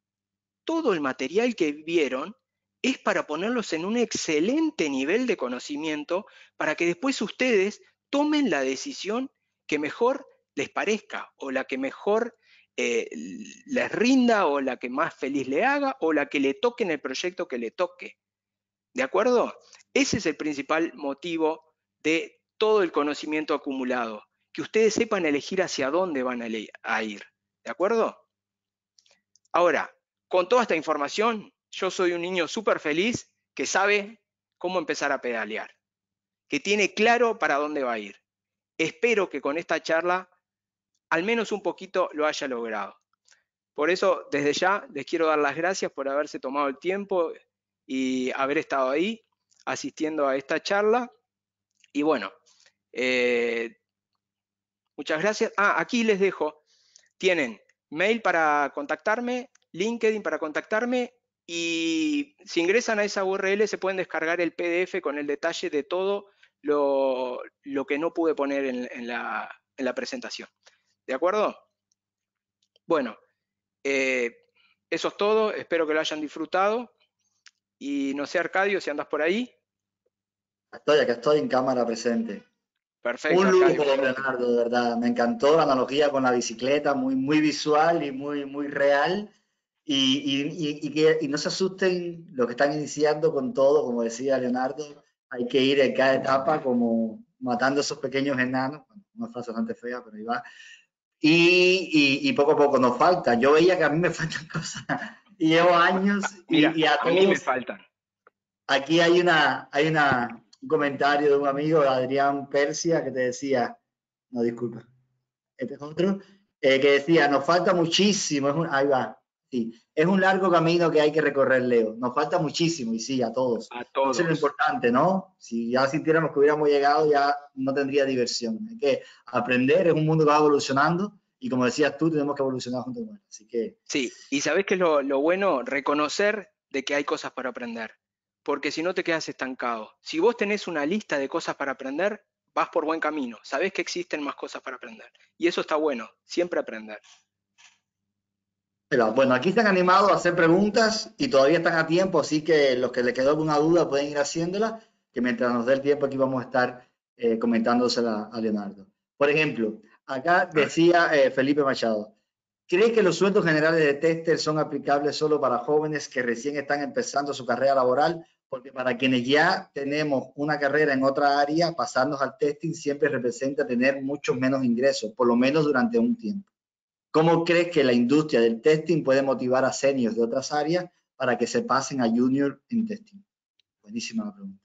Todo el material que vieron es para ponerlos en un excelente nivel de conocimiento para que después ustedes tomen la decisión que mejor les parezca, o la que mejor les rinda, o la que más feliz le haga, o la que le toque en el proyecto que le toque. ¿De acuerdo? Ese es el principal motivo de todo el conocimiento acumulado, que ustedes sepan elegir hacia dónde van a ir. ¿De acuerdo? Ahora, con toda esta información, yo soy un niño súper feliz que sabe cómo empezar a pedalear, que tiene claro para dónde va a ir. Espero que con esta charla al menos un poquito lo haya logrado. Por eso, desde ya, les quiero dar las gracias por haberse tomado el tiempo y haber estado ahí asistiendo a esta charla. Y bueno, muchas gracias. Aquí les dejo. Tienen mail para contactarme, LinkedIn para contactarme Y si ingresan a esa URL se pueden descargar el PDF con el detalle de todo lo que no pude poner en la presentación. ¿De acuerdo? Bueno, eso es todo. Espero que lo hayan disfrutado. Y no sé, Arcadio, si andas por ahí. Acá estoy en cámara presente. Perfecto, Un Arcadio. lujo, Leonardo, de verdad. Me encantó la analogía con la bicicleta, muy visual y muy real. Y no se asusten los que están iniciando con todo, como decía Leonardo, hay que ir en cada etapa como matando esos pequeños enanos, bueno, una frase bastante fea, pero ahí va. Y poco a poco nos falta. Yo veía que a mí me faltan cosas y llevo años Mira, y a a mí me todos. faltan. Aquí un comentario de un amigo, Adrián Persia, que te decía, no, disculpa, este es otro, que decía, nos falta muchísimo, ahí va, sí, es un largo camino que hay que recorrer, Leo, nos falta muchísimo, y sí, a todos. A Eso es lo todos. importante, ¿no? Si ya sintiéramos que hubiéramos llegado, ya no tendría diversión. Hay que aprender, es un mundo que va evolucionando, y como decías tú, tenemos que evolucionar juntos con él. Así que, Sí, y ¿sabés qué es lo bueno? Reconocer de que hay cosas para aprender, porque si no te quedas estancado. Si vos tenés una lista de cosas para aprender, vas por buen camino, sabés que existen más cosas para aprender. Y eso está bueno, siempre aprender. pero, bueno, aquí están animados a hacer preguntas y todavía están a tiempo, así que los que les quedó alguna duda pueden ir haciéndola, que mientras nos dé el tiempo aquí vamos a estar comentándosela a Leonardo. Por ejemplo, acá A ver. decía Felipe Machado, ¿cree que los sueldos generales de tester son aplicables solo para jóvenes que recién están empezando su carrera laboral? Porque para quienes ya tenemos una carrera en otra área, pasarnos al testing siempre representa tener muchos menos ingresos, por lo menos durante un tiempo. ¿Cómo crees que la industria del testing puede motivar a seniors de otras áreas para que se pasen a junior en testing? Buenísima la pregunta.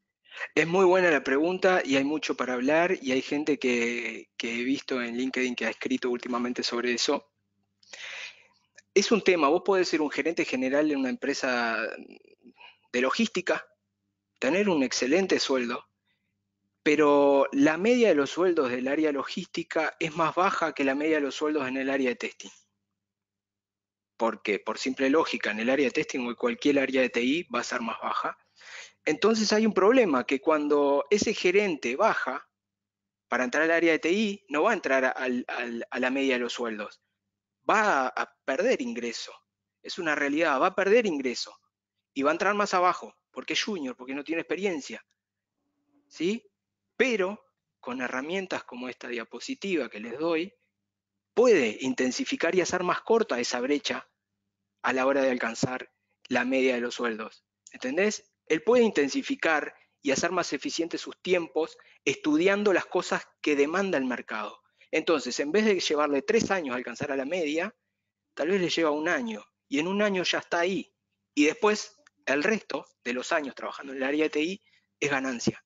Es muy buena la pregunta y hay mucho para hablar y hay gente que he visto en LinkedIn que ha escrito últimamente sobre eso. Es un tema, vos podés ser un gerente general en una empresa de logística, tener un excelente sueldo, pero la media de los sueldos del área logística es más baja que la media de los sueldos en el área de testing. Porque por simple lógica, en el área de testing o en cualquier área de TI va a ser más baja. Entonces hay un problema, que cuando ese gerente baja para entrar al área de TI, no va a entrar a la media de los sueldos, va a perder ingreso. Es una realidad, va a perder ingreso y va a entrar más abajo, porque es junior, porque no tiene experiencia. ¿Sí? Pero con herramientas como esta diapositiva que les doy, puede intensificar y hacer más corta esa brecha a la hora de alcanzar la media de los sueldos. ¿Entendés? Él puede intensificar y hacer más eficientes sus tiempos estudiando las cosas que demanda el mercado. Entonces, en vez de llevarle 3 años a alcanzar a la media, tal vez le lleva 1 año y en 1 año ya está ahí. Y después, el resto de los años trabajando en el área de TI es ganancia.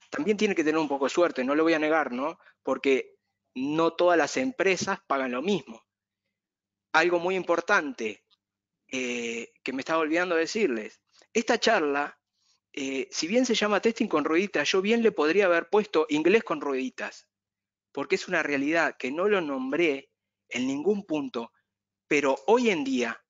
También tiene que tener un poco de suerte, no lo voy a negar, ¿no? Porque no todas las empresas pagan lo mismo. Algo muy importante que me estaba olvidando decirles. Esta charla, si bien se llama testing con rueditas, yo bien le podría haber puesto inglés con rueditas, porque es una realidad que no lo nombré en ningún punto, pero hoy en día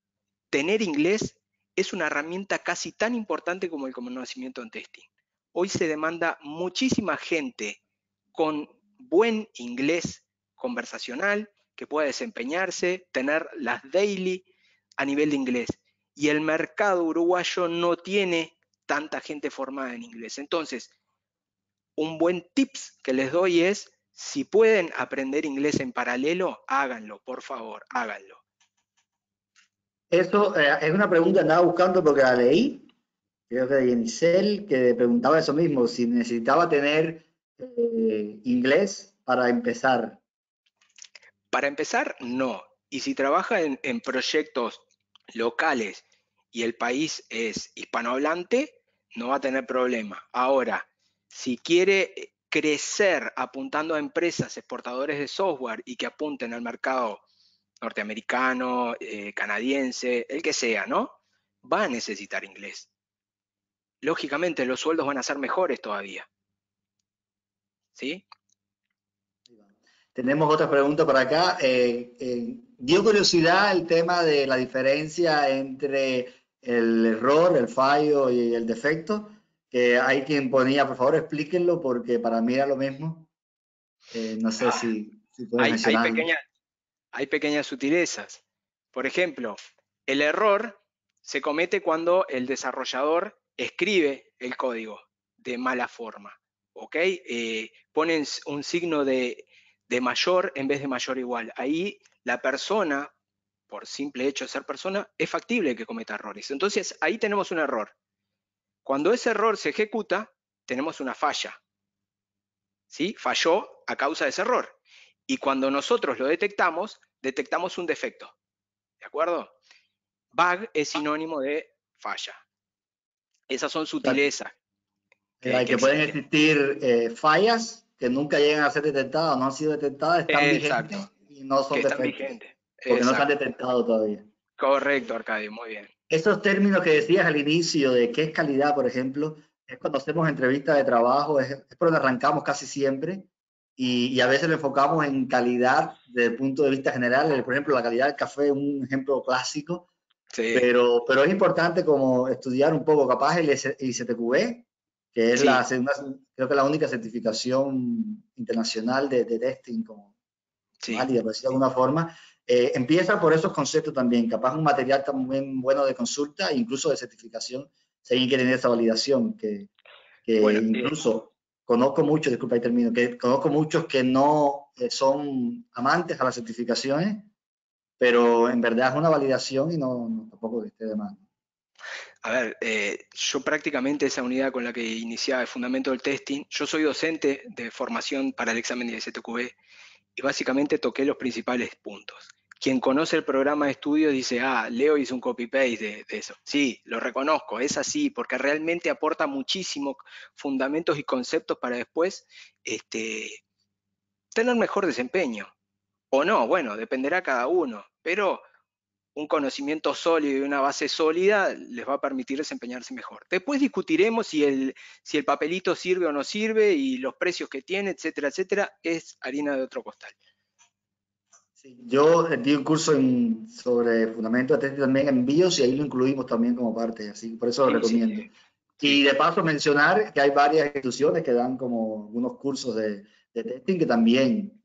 tener inglés es una herramienta casi tan importante como el conocimiento en testing. Hoy se demanda muchísima gente con buen inglés conversacional que pueda desempeñarse, tener las daily a nivel de inglés. Y el mercado uruguayo no tiene tanta gente formada en inglés. Entonces, un buen tips que les doy es, si pueden aprender inglés en paralelo, háganlo, por favor, háganlo. Eso es una pregunta que andaba buscando porque la leí, creo que de Yenicel, que preguntaba eso mismo, si necesitaba tener inglés para empezar. Para empezar, no. Y si trabaja en proyectos locales y el país es hispanohablante, no va a tener problema. Ahora, si quiere crecer apuntando a empresas exportadores de software y que apunten al mercado norteamericano, canadiense, el que sea, ¿no? Va a necesitar inglés. Lógicamente, los sueldos van a ser mejores todavía. ¿Sí? Tenemos otra pregunta por acá. Dio curiosidad el tema de la diferencia entre el error, el fallo y el defecto, que hay quien ponía, por favor explíquenlo porque para mí era lo mismo. No sé Ah, si puedes hay, hay mencionarlo. pequeñas, hay pequeñas sutilezas. Por ejemplo, el error se comete cuando el desarrollador escribe el código de mala forma, ¿ok? Ponen un signo de mayor en vez de mayor igual. Ahí la persona, por simple hecho de ser persona, es factible que cometa errores. Entonces, ahí tenemos un error. Cuando ese error se ejecuta, tenemos una falla, ¿sí? Falló a causa de ese error. Y cuando nosotros lo detectamos, detectamos un defecto, ¿de acuerdo? Bug es sinónimo de falla. Esas son O sea, sutilezas que que pueden existen. existir fallas que nunca llegan a ser detectadas o no han sido detectadas, están Exacto, vigentes y no que son están defectos, vigentes. porque no se han Exacto. detectado todavía. Correcto, Arcadio, muy bien. Esos términos que decías al inicio de qué es calidad, por ejemplo, es cuando hacemos entrevistas de trabajo, es por donde arrancamos casi siempre y a veces lo enfocamos en calidad desde el punto de vista general. Por ejemplo, la calidad del café es un ejemplo clásico, Sí, pero es importante como estudiar un poco, capaz el ICTQB, que es sí, creo que la única certificación internacional de testing como sí. válida, por decirlo de alguna forma. Empieza por esos conceptos también, capaz un material también bueno de consulta, incluso de certificación, si alguien quiere tener esa validación, que Bueno, incluso conozco muchos, disculpa ahí termino, que conozco muchos que no son amantes a las certificaciones, pero en verdad es una validación y no tampoco que esté de más. a ver, yo prácticamente esa unidad con la que iniciaba el fundamento del testing, yo soy docente de formación para el examen de ICTQB y básicamente toqué los principales puntos. Quien conoce el programa de estudio dice, ah, Leo hizo un copy-paste de eso. Sí, lo reconozco, es así, porque realmente aporta muchísimos fundamentos y conceptos para después tener mejor desempeño. O no, bueno, dependerá cada uno, pero un conocimiento sólido y una base sólida les va a permitir desempeñarse mejor. Después discutiremos si el papelito sirve o no sirve y los precios que tiene, etcétera, etcétera, es harina de otro costal. Sí, yo di un curso sobre fundamentos de testing también en BIOS y ahí lo incluimos también como parte, así por eso lo Sí, sí, recomiendo. sí. Sí, Y de paso mencionar que hay varias instituciones que dan como unos cursos de testing que también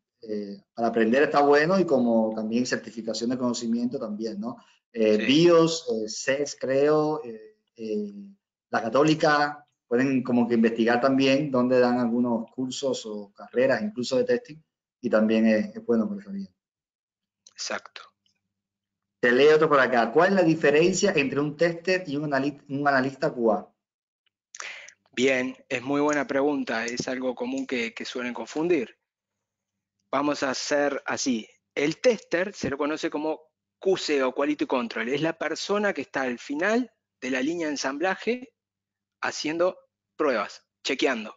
para aprender está bueno y como también certificación de conocimiento también, ¿no? sí. BIOS, CES creo, la Católica, pueden como que investigar también dónde dan algunos cursos o carreras incluso de testing y también es bueno por esa vía. Exacto. Te leo otro por acá. ¿Cuál es la diferencia entre un tester y un analista QA? Bien, es muy buena pregunta, es algo común que suelen confundir. Vamos a hacer así. El tester se lo conoce como QC o Quality Control, es la persona que está al final de la línea de ensamblaje haciendo pruebas, chequeando,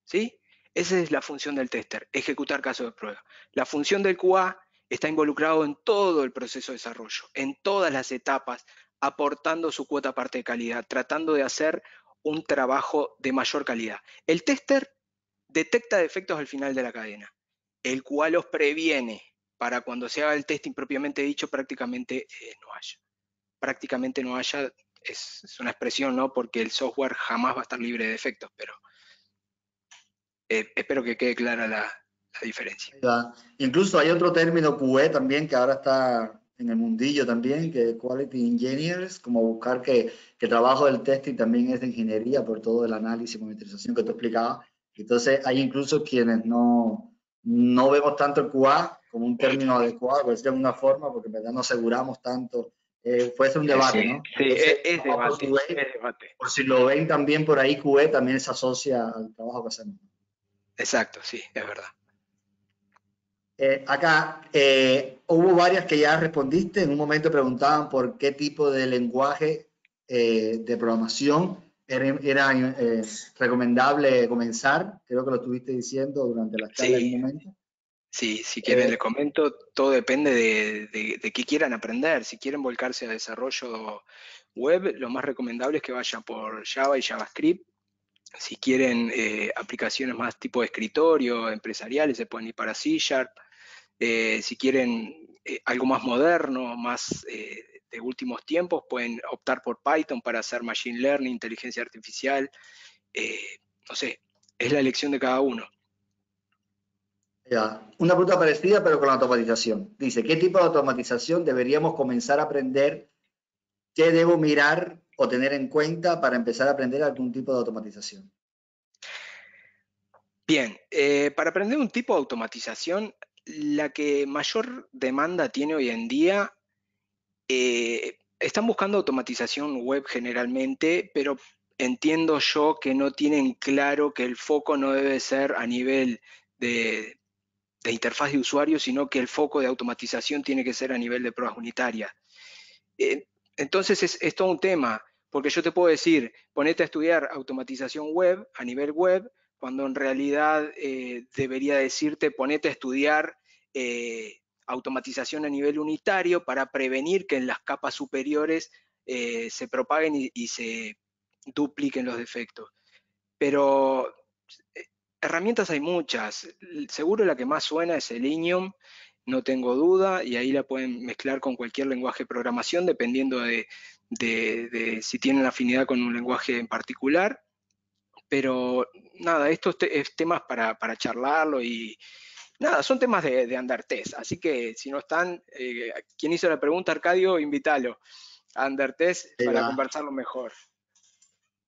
¿sí? Esa es la función del tester, ejecutar casos de prueba. La función del QA está involucrado en todo el proceso de desarrollo, en todas las etapas, aportando su cuota parte de calidad, tratando de hacer un trabajo de mayor calidad. El tester detecta defectos al final de la cadena, el QA los previene para cuando se haga el testing propiamente dicho prácticamente no haya. Prácticamente no haya es una expresión, ¿no? Porque el software jamás va a estar libre de defectos, pero espero que quede clara la diferencia. Ahí va. Incluso hay otro término QE también que ahora está en el mundillo también, que es Quality Engineers, como buscar que el trabajo del testing también es de ingeniería por todo el análisis y monitorización que tú explicabas. Entonces hay incluso quienes no vemos tanto el QA como un término adecuado, por decirlo de alguna forma, porque en verdad no aseguramos tanto. Puede ser un debate, Sí, ¿no? A sí, veces es vamos por debate, QA, es debate. por si lo ven también por ahí, QE también se asocia al trabajo que hacemos. Exacto, sí, es verdad. Acá hubo varias que ya respondiste. En un momento preguntaban por qué tipo de lenguaje de programación era recomendable comenzar. Creo que lo estuviste diciendo durante la charla en Sí, un momento. sí, si quieren Eh, les comento, todo depende de qué quieran aprender. Si quieren volcarse a desarrollo web, lo más recomendable es que vayan por Java y JavaScript. Si quieren aplicaciones más tipo de escritorio, empresariales, se pueden ir para C Sharp. Si quieren algo más moderno, más de últimos tiempos, pueden optar por Python para hacer Machine Learning, inteligencia artificial, no sé, es la elección de cada uno. Ya. Una pregunta parecida, pero con la automatización. Dice, ¿qué tipo de automatización deberíamos comenzar a aprender? ¿Qué debo mirar o tener en cuenta para empezar a aprender algún tipo de automatización? Bien, para aprender un tipo de automatización, la que mayor demanda tiene hoy en día, están buscando automatización web generalmente, pero entiendo yo que no tienen claro que el foco no debe ser a nivel de interfaz de usuario, sino que el foco de automatización tiene que ser a nivel de pruebas unitarias. Entonces es todo un tema, porque yo te puedo decir, ponete a estudiar automatización web a nivel web, cuando en realidad debería decirte, ponete a estudiar automatización a nivel unitario para prevenir que en las capas superiores se propaguen y se dupliquen los defectos. Pero herramientas hay muchas. Seguro la que más suena es Selenium, no tengo duda, y ahí la pueden mezclar con cualquier lenguaje de programación, dependiendo de si tienen afinidad con un lenguaje en particular. Pero nada, estos es temas para charlarlo y nada, son temas de Undertest. Así que si no están, quien hizo la pregunta, Arcadio, invítalo a Undertest Ahí para va. conversarlo mejor.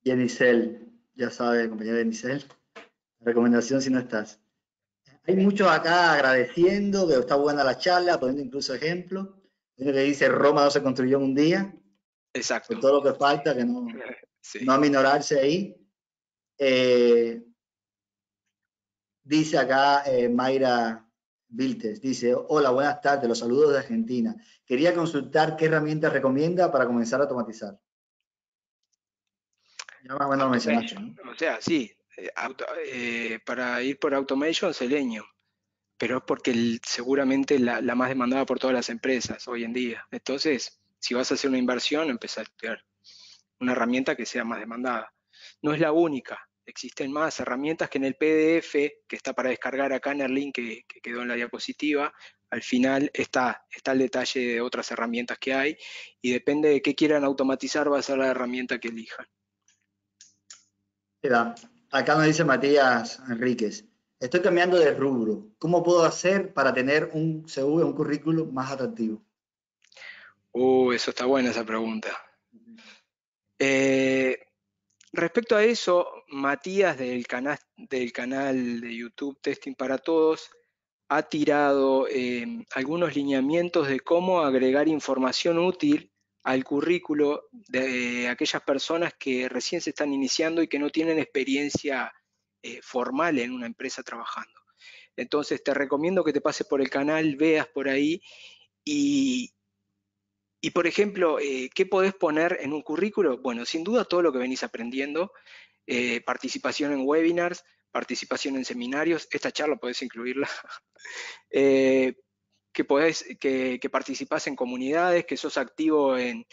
Yenicel, ya sabe, compañero Yenicel, recomendación si no estás. Hay muchos acá agradeciendo, que está buena la charla, poniendo incluso ejemplos. Hay uno que dice, Roma no se construyó en un día, Exacto. con todo lo que falta, que Sí. no aminorarse ahí. Dice acá Mayra Viltes, dice, hola, buenas tardes, los saludos de Argentina. Quería consultar qué herramientas recomienda para comenzar a automatizar. Ya más o menos lo mencionaste, Automation. ¿no? O sea, sí, para ir por Automation, Selenium, pero es porque seguramente la más demandada por todas las empresas hoy en día. Entonces, si vas a hacer una inversión, empezá a estudiar una herramienta que sea más demandada. No es la única, existen más herramientas que en el PDF, que está para descargar acá en el link que quedó en la diapositiva, al final está el detalle de otras herramientas que hay, y depende de qué quieran automatizar, va a ser la herramienta que elijan. Mira, acá nos dice Matías Enríquez, estoy cambiando de rubro. ¿Cómo puedo hacer para tener un CV, un currículum más atractivo? Eso está buena esa pregunta. Respecto a eso, Matías del canal de YouTube Testing para Todos ha tirado algunos lineamientos de cómo agregar información útil al currículo de aquellas personas que recién se están iniciando y que no tienen experiencia formal en una empresa trabajando. Entonces te recomiendo que te pases por el canal, veas por ahí y por ejemplo, ¿qué podés poner en un currículo? Bueno, sin duda todo lo que venís aprendiendo, participación en webinars, participación en seminarios, esta charla podés incluirla, que participás en comunidades, que sos activo en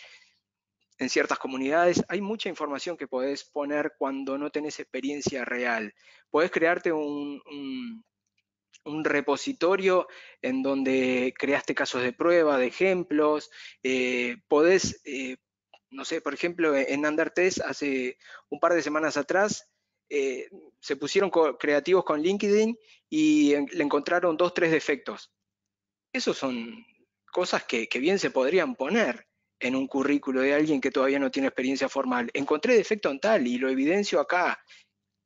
ciertas comunidades. Hay mucha información que podés poner cuando no tenés experiencia real. Podés crearte un repositorio en donde creaste casos de prueba, de ejemplos, podés, no sé, por ejemplo, en Undertest hace un par de semanas atrás, se pusieron creativos con LinkedIn y le encontraron 2, 3 defectos. Esos son cosas que bien se podrían poner en un currículo de alguien que todavía no tiene experiencia formal. Encontré defecto en tal y lo evidencio acá,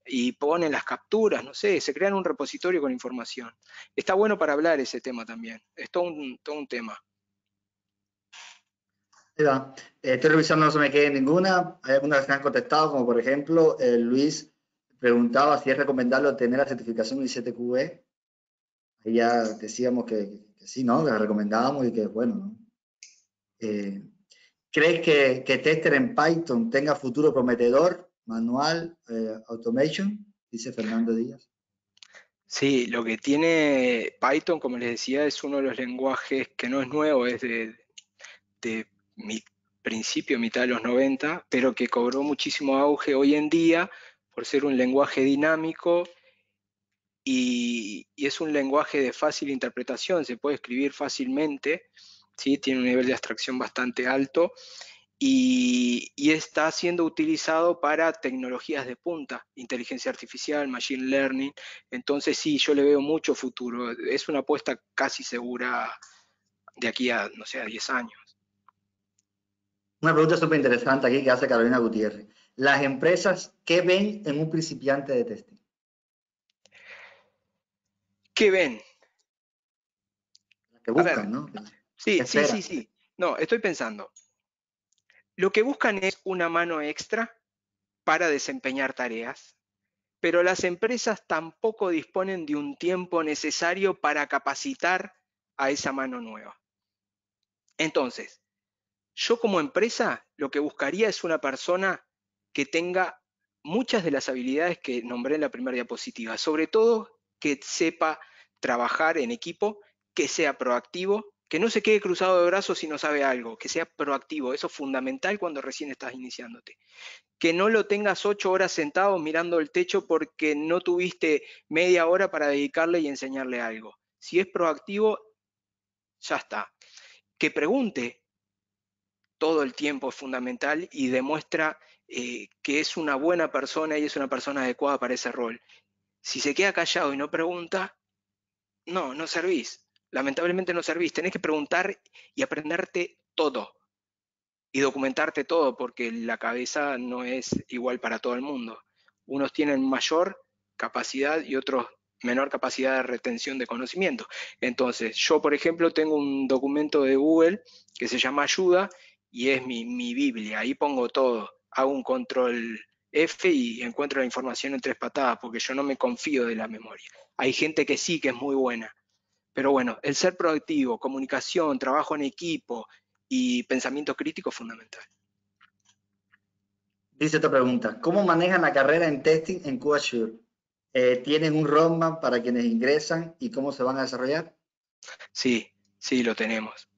y ponen las capturas, no sé, se crean un repositorio con información. Está bueno para hablar ese tema también, es todo un tema. Ahí va. Estoy revisando, no se me quede ninguna. Hay algunas que han contestado, como por ejemplo, Luis preguntaba si es recomendable obtener la certificación ICTQB. Ahí ya decíamos que sí, ¿no? Que la recomendábamos y que bueno, ¿no? ¿Crees que tester en Python tenga futuro prometedor, manual, automation? Dice Fernando Díaz. Sí, lo que tiene Python, como les decía, es uno de los lenguajes que no es nuevo, es de mi principio, mitad de los 90, pero que cobró muchísimo auge hoy en día por ser un lenguaje dinámico y es un lenguaje de fácil interpretación, se puede escribir fácilmente. ¿sí? Tiene un nivel de abstracción bastante alto y está siendo utilizado para tecnologías de punta, inteligencia artificial, machine learning. Entonces sí, yo le veo mucho futuro. Es una apuesta casi segura de aquí a, no sé, a 10 años. Una pregunta súper interesante aquí que hace Carolina Gutiérrez. ¿Las empresas qué ven en un principiante de testing? ¿Qué ven? Las que A ver, buscan, ¿no? ¿Qué sí, sí, sí, esperan? sí. No, estoy pensando. Lo que buscan es una mano extra para desempeñar tareas, pero las empresas tampoco disponen de un tiempo necesario para capacitar a esa mano nueva. Entonces, yo como empresa lo que buscaría es una persona que tenga muchas de las habilidades que nombré en la primera diapositiva, sobre todo que sepa trabajar en equipo, que sea proactivo, que no se quede cruzado de brazos si no sabe algo, que sea proactivo, eso es fundamental cuando recién estás iniciándote. Que no lo tengas 8 horas sentado mirando el techo porque no tuviste media hora para dedicarle y enseñarle algo. Si es proactivo, ya está. Que pregunte todo el tiempo es fundamental y demuestra que es una buena persona y es una persona adecuada para ese rol. Si se queda callado y no pregunta, no servís. Lamentablemente no servís. Tenés que preguntar y aprenderte todo y documentarte todo porque la cabeza no es igual para todo el mundo. Unos tienen mayor capacidad y otros menor capacidad de retención de conocimiento. Entonces, yo, por ejemplo, tengo un documento de Google que se llama Ayuda y es mi Biblia. Ahí pongo todo. Hago un control F y encuentro la información en 3 patadas porque yo no me confío de la memoria. Hay gente que sí, que es muy buena. Pero bueno, el ser proactivo, comunicación, trabajo en equipo y pensamiento crítico es fundamental. Dice otra pregunta. ¿Cómo manejan la carrera en testing en QAsure? ¿Tienen un roadmap para quienes ingresan y cómo se van a desarrollar? Sí, sí, lo tenemos.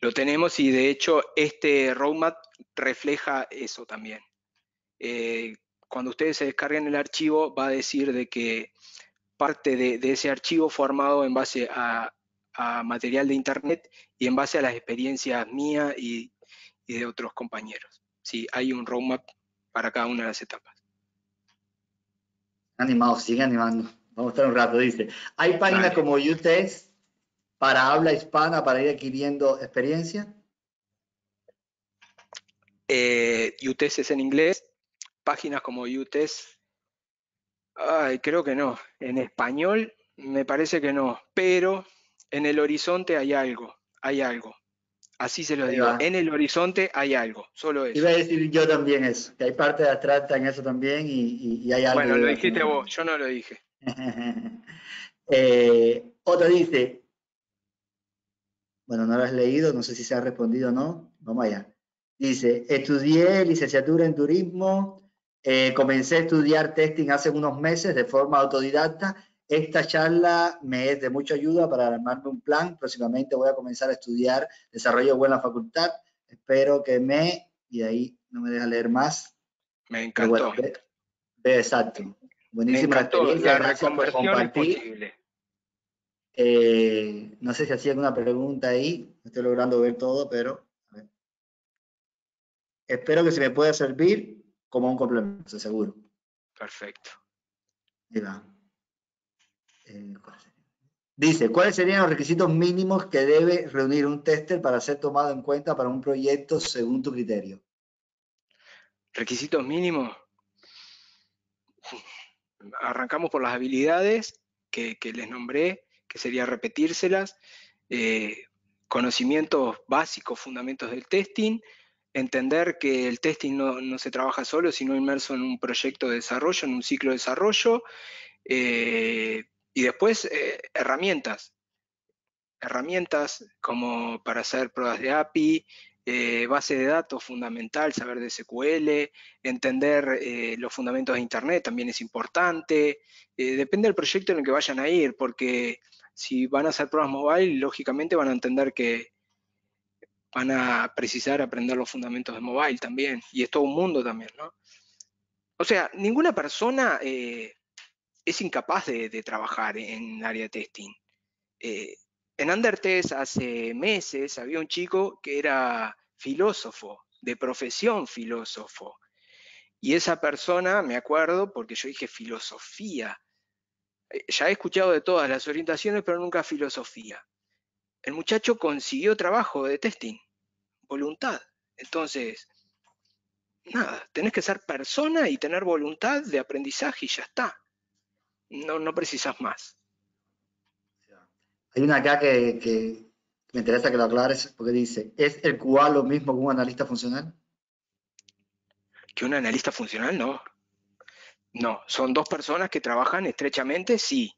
Lo tenemos y de hecho este roadmap refleja eso también. Eh, Cuando ustedes se descarguen el archivo va a decir de que parte de ese archivo fue armado en base a material de internet y en base a las experiencias mías y de otros compañeros. Sí, hay un roadmap para cada una de las etapas. Animado, sigue animando. Vamos a estar un rato, dice. ¿Hay páginas Dale. como UTest para habla hispana para ir adquiriendo experiencia? UTES es en inglés, páginas como UTES, ay, creo que no. En español me parece que no, pero en el horizonte hay algo, hay algo. Así se lo Ahí digo, va. en el horizonte hay algo, solo Iba eso. a decir yo también eso, que hay parte de abstracta en eso también y hay algo Bueno, de lo bastante dijiste vos, interesante. yo no lo dije. Otra dice, bueno, no lo has leído, no sé si se ha respondido o no. Vamos allá. Dice, estudié licenciatura en turismo, comencé a estudiar testing hace unos meses de forma autodidacta. Esta charla me es de mucha ayuda para armarme un plan. Próximamente voy a comenzar a estudiar desarrollo web en la facultad. Espero que y ahí no me deja leer más, Me pero bueno, encantó, exacto. me Buenísima la encantó. experiencia, La gracias por reconversión es compartir. posible. No sé si hacía alguna pregunta ahí, no estoy logrando ver todo, pero a ver. Espero que se me pueda servir como un complemento, seguro. Perfecto. Ahí va. Dice, ¿cuáles serían los requisitos mínimos que debe reunir un tester para ser tomado en cuenta para un proyecto según tu criterio? Requisitos mínimos. Arrancamos por las habilidades que les nombré, que sería repetírselas, conocimientos básicos, fundamentos del testing, entender que el testing no se trabaja solo, sino inmerso en un proyecto de desarrollo, en un ciclo de desarrollo, y después herramientas como para hacer pruebas de API, base de datos fundamental, saber de SQL, entender los fundamentos de Internet también es importante. Depende del proyecto en el que vayan a ir, porque si van a hacer pruebas mobile, lógicamente van a entender que van a precisar aprender los fundamentos de mobile también, y es todo un mundo también, ¿no? O sea, ninguna persona es incapaz de trabajar en el área de testing. En Undertest hace meses había un chico que era filósofo, de profesión filósofo. Y esa persona, me acuerdo, porque yo dije filosofía. Ya he escuchado de todas las orientaciones, pero nunca filosofía. El muchacho consiguió trabajo de testing, voluntad. Entonces, nada, tenés que ser persona y tener voluntad de aprendizaje y ya está. No precisas más. Hay una acá que me interesa que lo aclares porque dice, ¿es el QA lo mismo que un analista funcional? Que un analista funcional, no. No, son dos personas que trabajan estrechamente, sí.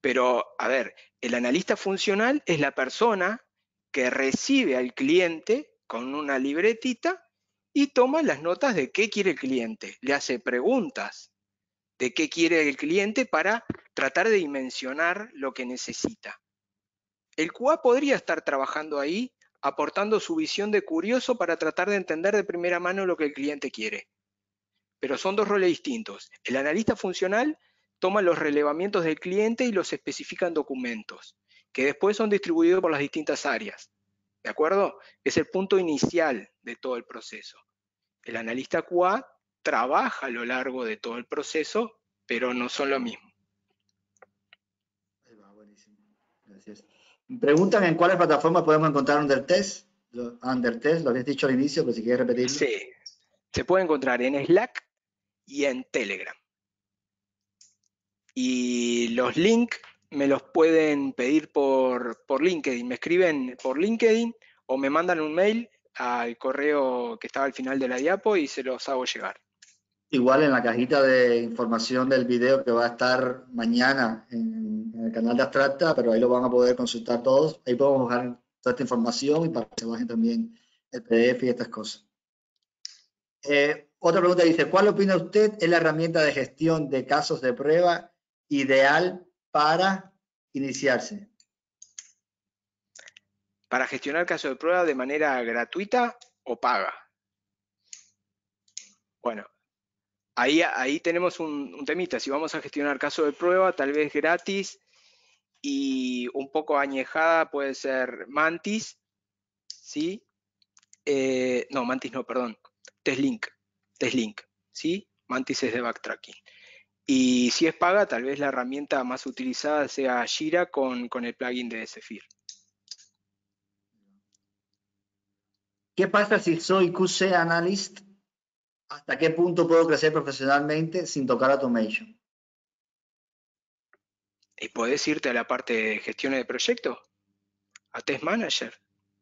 Pero, a ver, el analista funcional es la persona que recibe al cliente con una libretita y toma las notas de qué quiere el cliente. Le hace preguntas de qué quiere el cliente para tratar de dimensionar lo que necesita. El QA podría estar trabajando ahí, aportando su visión de curioso para tratar de entender de primera mano lo que el cliente quiere. Pero son dos roles distintos. El analista funcional toma los relevamientos del cliente y los especifica en documentos, que después son distribuidos por las distintas áreas. ¿De acuerdo? Es el punto inicial de todo el proceso. El analista QA trabaja a lo largo de todo el proceso, pero no son lo mismo. Ahí va, buenísimo. Gracias. Preguntan en cuáles plataformas podemos encontrar Undertest. Undertest, lo habías dicho al inicio, pero si quieres repetirlo. Sí, se puede encontrar en Slack y en Telegram. Y los links me los pueden pedir por LinkedIn. Me escriben por LinkedIn o me mandan un mail al correo que estaba al final de la diapo y se los hago llegar. Igual en la cajita de información del video que va a estar mañana en el canal de Abstracta, pero ahí lo van a poder consultar todos. Ahí podemos dejar toda esta información y para que se bajen también el PDF y estas cosas. Otra pregunta dice, ¿cuál opina usted es la herramienta de gestión de casos de prueba ideal para iniciarse? Para gestionar casos de prueba de manera gratuita o paga. Bueno, ahí tenemos un temita. Si vamos a gestionar casos de prueba, tal vez gratis y un poco añejada puede ser Mantis, ¿sí? No, Mantis no, perdón. TestLink, ¿sí? Mantis es de backtracking. Y si es paga, tal vez la herramienta más utilizada sea Jira con el plugin de Zephyr. ¿Qué pasa si soy QC Analyst? ¿Hasta qué punto puedo crecer profesionalmente sin tocar automation? Y podés irte a la parte de gestión de proyectos, a Test Manager,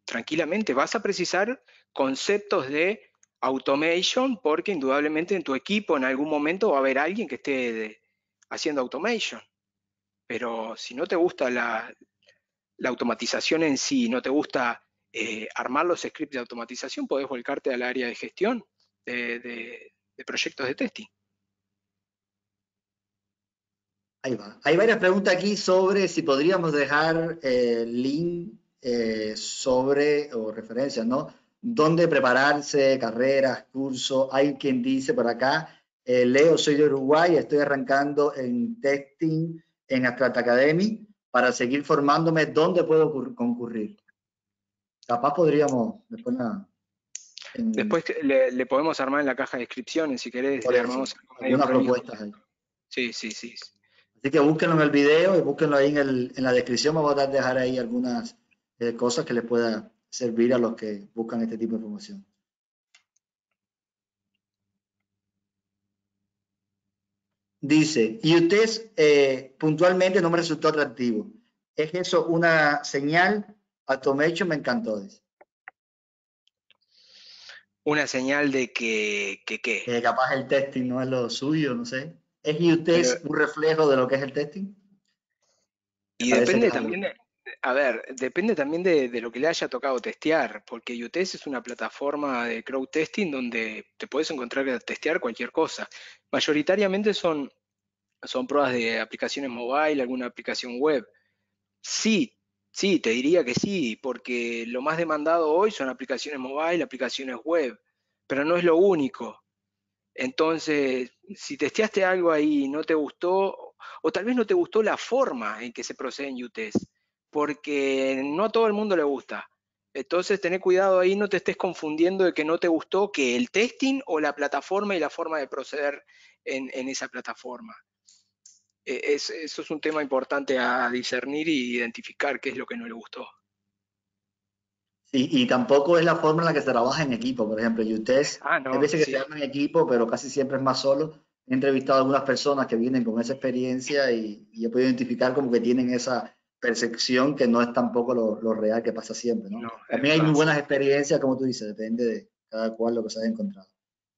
tranquilamente. Vas a precisar conceptos de automation porque indudablemente en tu equipo en algún momento va a haber alguien que esté haciendo automation. Pero si no te gusta la automatización en sí, no te gusta armar los scripts de automatización, podés volcarte al área de gestión de proyectos de testing. Ahí va. Hay varias preguntas aquí sobre si podríamos dejar link sobre, o referencias, ¿no? ¿Dónde prepararse, carreras, cursos? Hay quien dice por acá, Leo, soy de Uruguay, estoy arrancando en testing en Abstract Academy para seguir formándome. ¿Dónde puedo concurrir? Capaz podríamos, después Después le podemos armar en la caja de descripciones, si querés, por le eso, armamos algo medio algunas prolijo. propuestas ahí. Sí, sí, sí. Así que búsquenlo en el video y búsquenlo ahí en la descripción. Me voy a tratar de dejar ahí algunas cosas que les pueda servir a los que buscan este tipo de información. Dice, y usted puntualmente no me resultó atractivo. ¿Es eso una señal? Automation me encantó. Dice. Una señal de que ¿qué? Que capaz el testing no es lo suyo, no sé. ¿Es y usted Pero, un reflejo de lo que es el testing? Me y parece que depende es algo. también, a ver, depende también de lo que le haya tocado testear, porque UTest es una plataforma de crowd testing donde te puedes encontrar a testear cualquier cosa. Mayoritariamente son pruebas de aplicaciones mobile, alguna aplicación web. Sí, sí, te diría que sí, porque lo más demandado hoy son aplicaciones mobile, aplicaciones web, pero no es lo único. Entonces, si testeaste algo ahí y no te gustó, o tal vez no te gustó la forma en que se procede en UTest, porque no a todo el mundo le gusta. Entonces, tené cuidado ahí, no te estés confundiendo de que no te gustó que el testing o la plataforma y la forma de proceder en esa plataforma. Eso es un tema importante a discernir y identificar qué es lo que no le gustó. Sí, y tampoco es la forma en la que se trabaja en equipo. Por ejemplo, UTES, hay No, veces que sí. se arma en equipo, pero casi siempre es más solo. He entrevistado a algunas personas que vienen con esa experiencia y he podido identificar como que tienen esa percepción que no es tampoco lo real que pasa siempre, ¿no? No, es También hay muy verdad. buenas experiencias, como tú dices, depende de cada cual lo que se haya encontrado.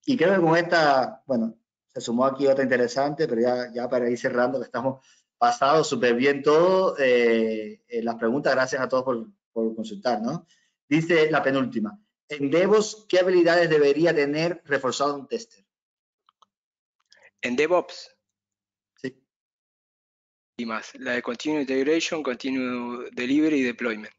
Y creo que con esta, bueno, se sumó aquí otra interesante, pero ya para ir cerrando, que estamos pasados súper bien todo, las preguntas, gracias a todos por consultar, ¿no? Dice la penúltima. En DevOps, ¿qué habilidades debería tener reforzado un tester? En DevOps Sí. y más, la de Continuous Integration, Continuous Delivery y Deployment.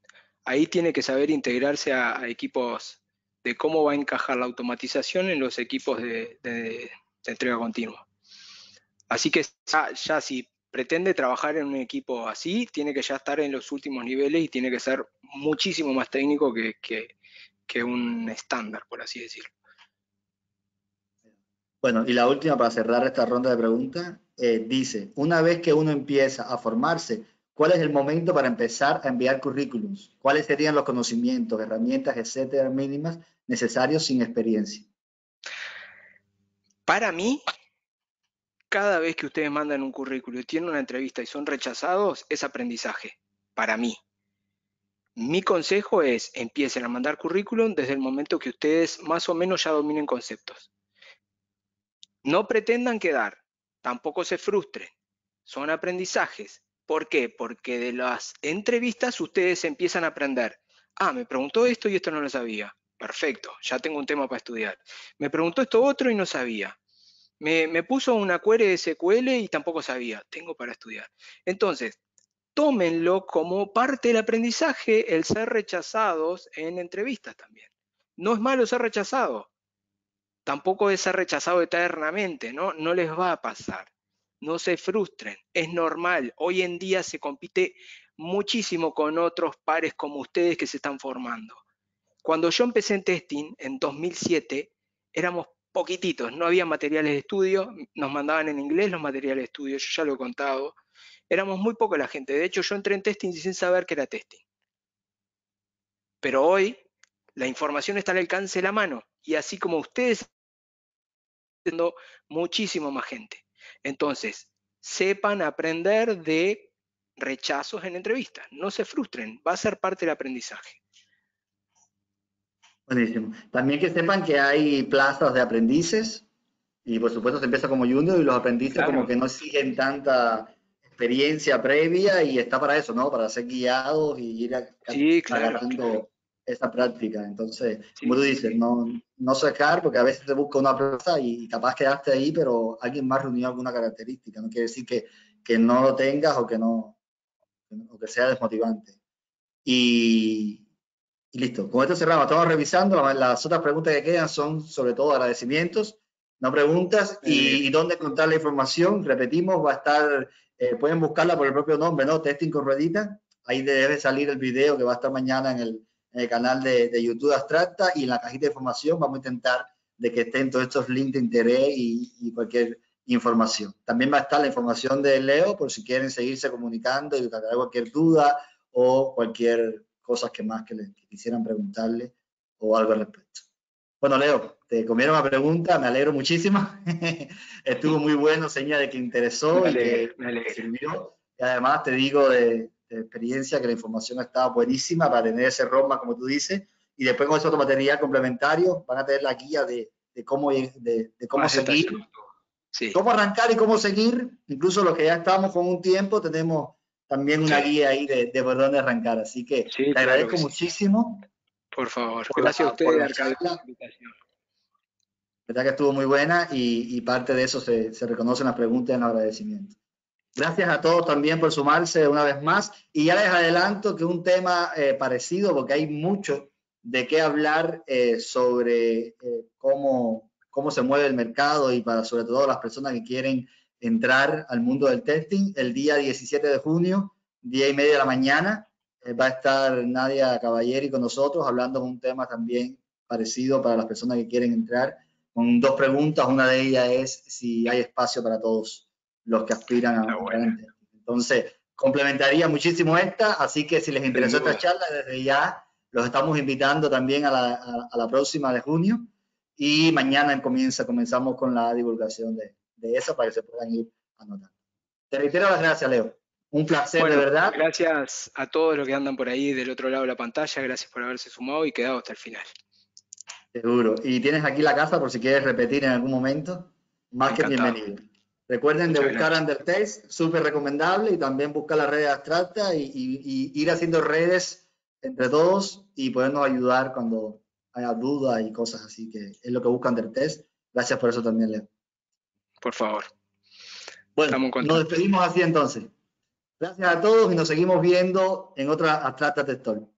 Ahí tiene que saber integrarse a equipos de cómo va a encajar la automatización en los equipos de entrega continua. Así que ya si pretende trabajar en un equipo así, tiene que ya estar en los últimos niveles y tiene que ser muchísimo más técnico que un estándar, por así decirlo. Bueno, y la última para cerrar esta ronda de preguntas, dice, una vez que uno empieza a formarse, ¿cuál es el momento para empezar a enviar currículums? ¿Cuáles serían los conocimientos, herramientas, etcétera, mínimas necesarios sin experiencia? Para mí, cada vez que ustedes mandan un currículum y tienen una entrevista y son rechazados, es aprendizaje, para mí. Mi consejo es, empiecen a mandar currículum desde el momento que ustedes más o menos ya dominen conceptos. No pretendan quedar, tampoco se frustren, son aprendizajes. ¿Por qué? Porque de las entrevistas ustedes empiezan a aprender. Ah, me preguntó esto y esto no lo sabía. Perfecto, ya tengo un tema para estudiar. Me preguntó esto otro y no sabía. Me puso una query de SQL y tampoco sabía. Tengo para estudiar. Entonces, tómenlo como parte del aprendizaje el ser rechazados en entrevistas también. No es malo ser rechazado, tampoco es ser rechazado eternamente, ¿no? No les va a pasar. No se frustren, es normal. Hoy en día se compite muchísimo con otros pares como ustedes que se están formando. Cuando yo empecé en testing en 2007, éramos poquititos, no había materiales de estudio, nos mandaban en inglés los materiales de estudio, yo ya lo he contado. Éramos muy poca la gente. De hecho, yo entré en testing sin saber qué era testing. Pero hoy la información está al alcance de la mano y así como ustedes siendo muchísimo más gente. Entonces, sepan aprender de rechazos en entrevistas. No se frustren, va a ser parte del aprendizaje. Buenísimo. También que sepan que hay plazas de aprendices y por supuesto se empieza como junior y los aprendices como Claro. que no exigen tanta experiencia previa y está para eso, ¿no? Para ser guiados y ir Sí, claro, claro. agarrando esa práctica. Entonces, como tú Sí, dices, sí. no sacar porque a veces te busca una plaza y capaz quedaste ahí, pero alguien más reunió alguna característica. No quiere decir que no lo tengas o que sea desmotivante. Y, y listo, con esto cerramos. Estamos revisando. Las otras preguntas que quedan son sobre todo agradecimientos, no preguntas. Y dónde encontrar la información. Repetimos, va a estar, pueden buscarla por el propio nombre, ¿no? Testing con ruedita. Ahí debe salir el video que va a estar mañana en el canal de YouTube Abstracta y en la cajita de información vamos a intentar de que estén todos estos links de interés y cualquier información. También va a estar la información de Leo por si quieren seguirse comunicando y aclarar cualquier duda o cualquier cosa que quisieran preguntarle o algo al respecto. Bueno, Leo, te comieron la pregunta, me alegro muchísimo. Estuvo muy bueno, señal de que interesó y que Me alegra. sirvió. Y además te digo de experiencia que la información está buenísima para tener ese roadmap, como tú dices, y después con ese otro material complementario van a tener la guía de cómo Más seguir, detallado todo. Sí, cómo arrancar y cómo seguir. Incluso los que ya estamos con un tiempo tenemos también una sí, guía ahí de por dónde arrancar. Así que sí, te claro que agradezco sí. muchísimo Por favor. por Gracias a por ustedes, la Arcadio, por charla. la invitación. Verdad que estuvo muy buena y parte de eso se reconoce en las preguntas y en los agradecimientos. Gracias a todos también por sumarse una vez más. Y ya les adelanto que un tema parecido, porque hay mucho de qué hablar sobre cómo se mueve el mercado y para sobre todo las personas que quieren entrar al mundo del testing, el día 17 de junio, 10:30 de la mañana, va a estar Nadia Caballeri con nosotros hablando de un tema también parecido para las personas que quieren entrar, con 2 preguntas. Una de ellas es si hay espacio para todos los que aspiran a entrar en testing. Entonces, complementaría muchísimo esta, así que si les interesó esta charla, desde ya los estamos invitando también a la próxima de junio, y mañana comenzamos con la divulgación de eso para que se puedan ir anotando. Te reitero las gracias, Leo. Un placer, bueno, de verdad. Gracias a todos los que andan por ahí del otro lado de la pantalla, gracias por haberse sumado y quedado hasta el final. Seguro. Y tienes aquí la casa por si quieres repetir en algún momento. Más que bienvenido. Recuerden de buscar Undertale, súper recomendable, y también buscar las redes abstractas y ir haciendo redes entre todos y podernos ayudar cuando haya dudas y cosas así, que es lo que busca Undertale. Gracias por eso también, Leo. Por favor. Bueno, nos despedimos así entonces. Gracias a todos y nos seguimos viendo en otra Abstracta Tech Talk.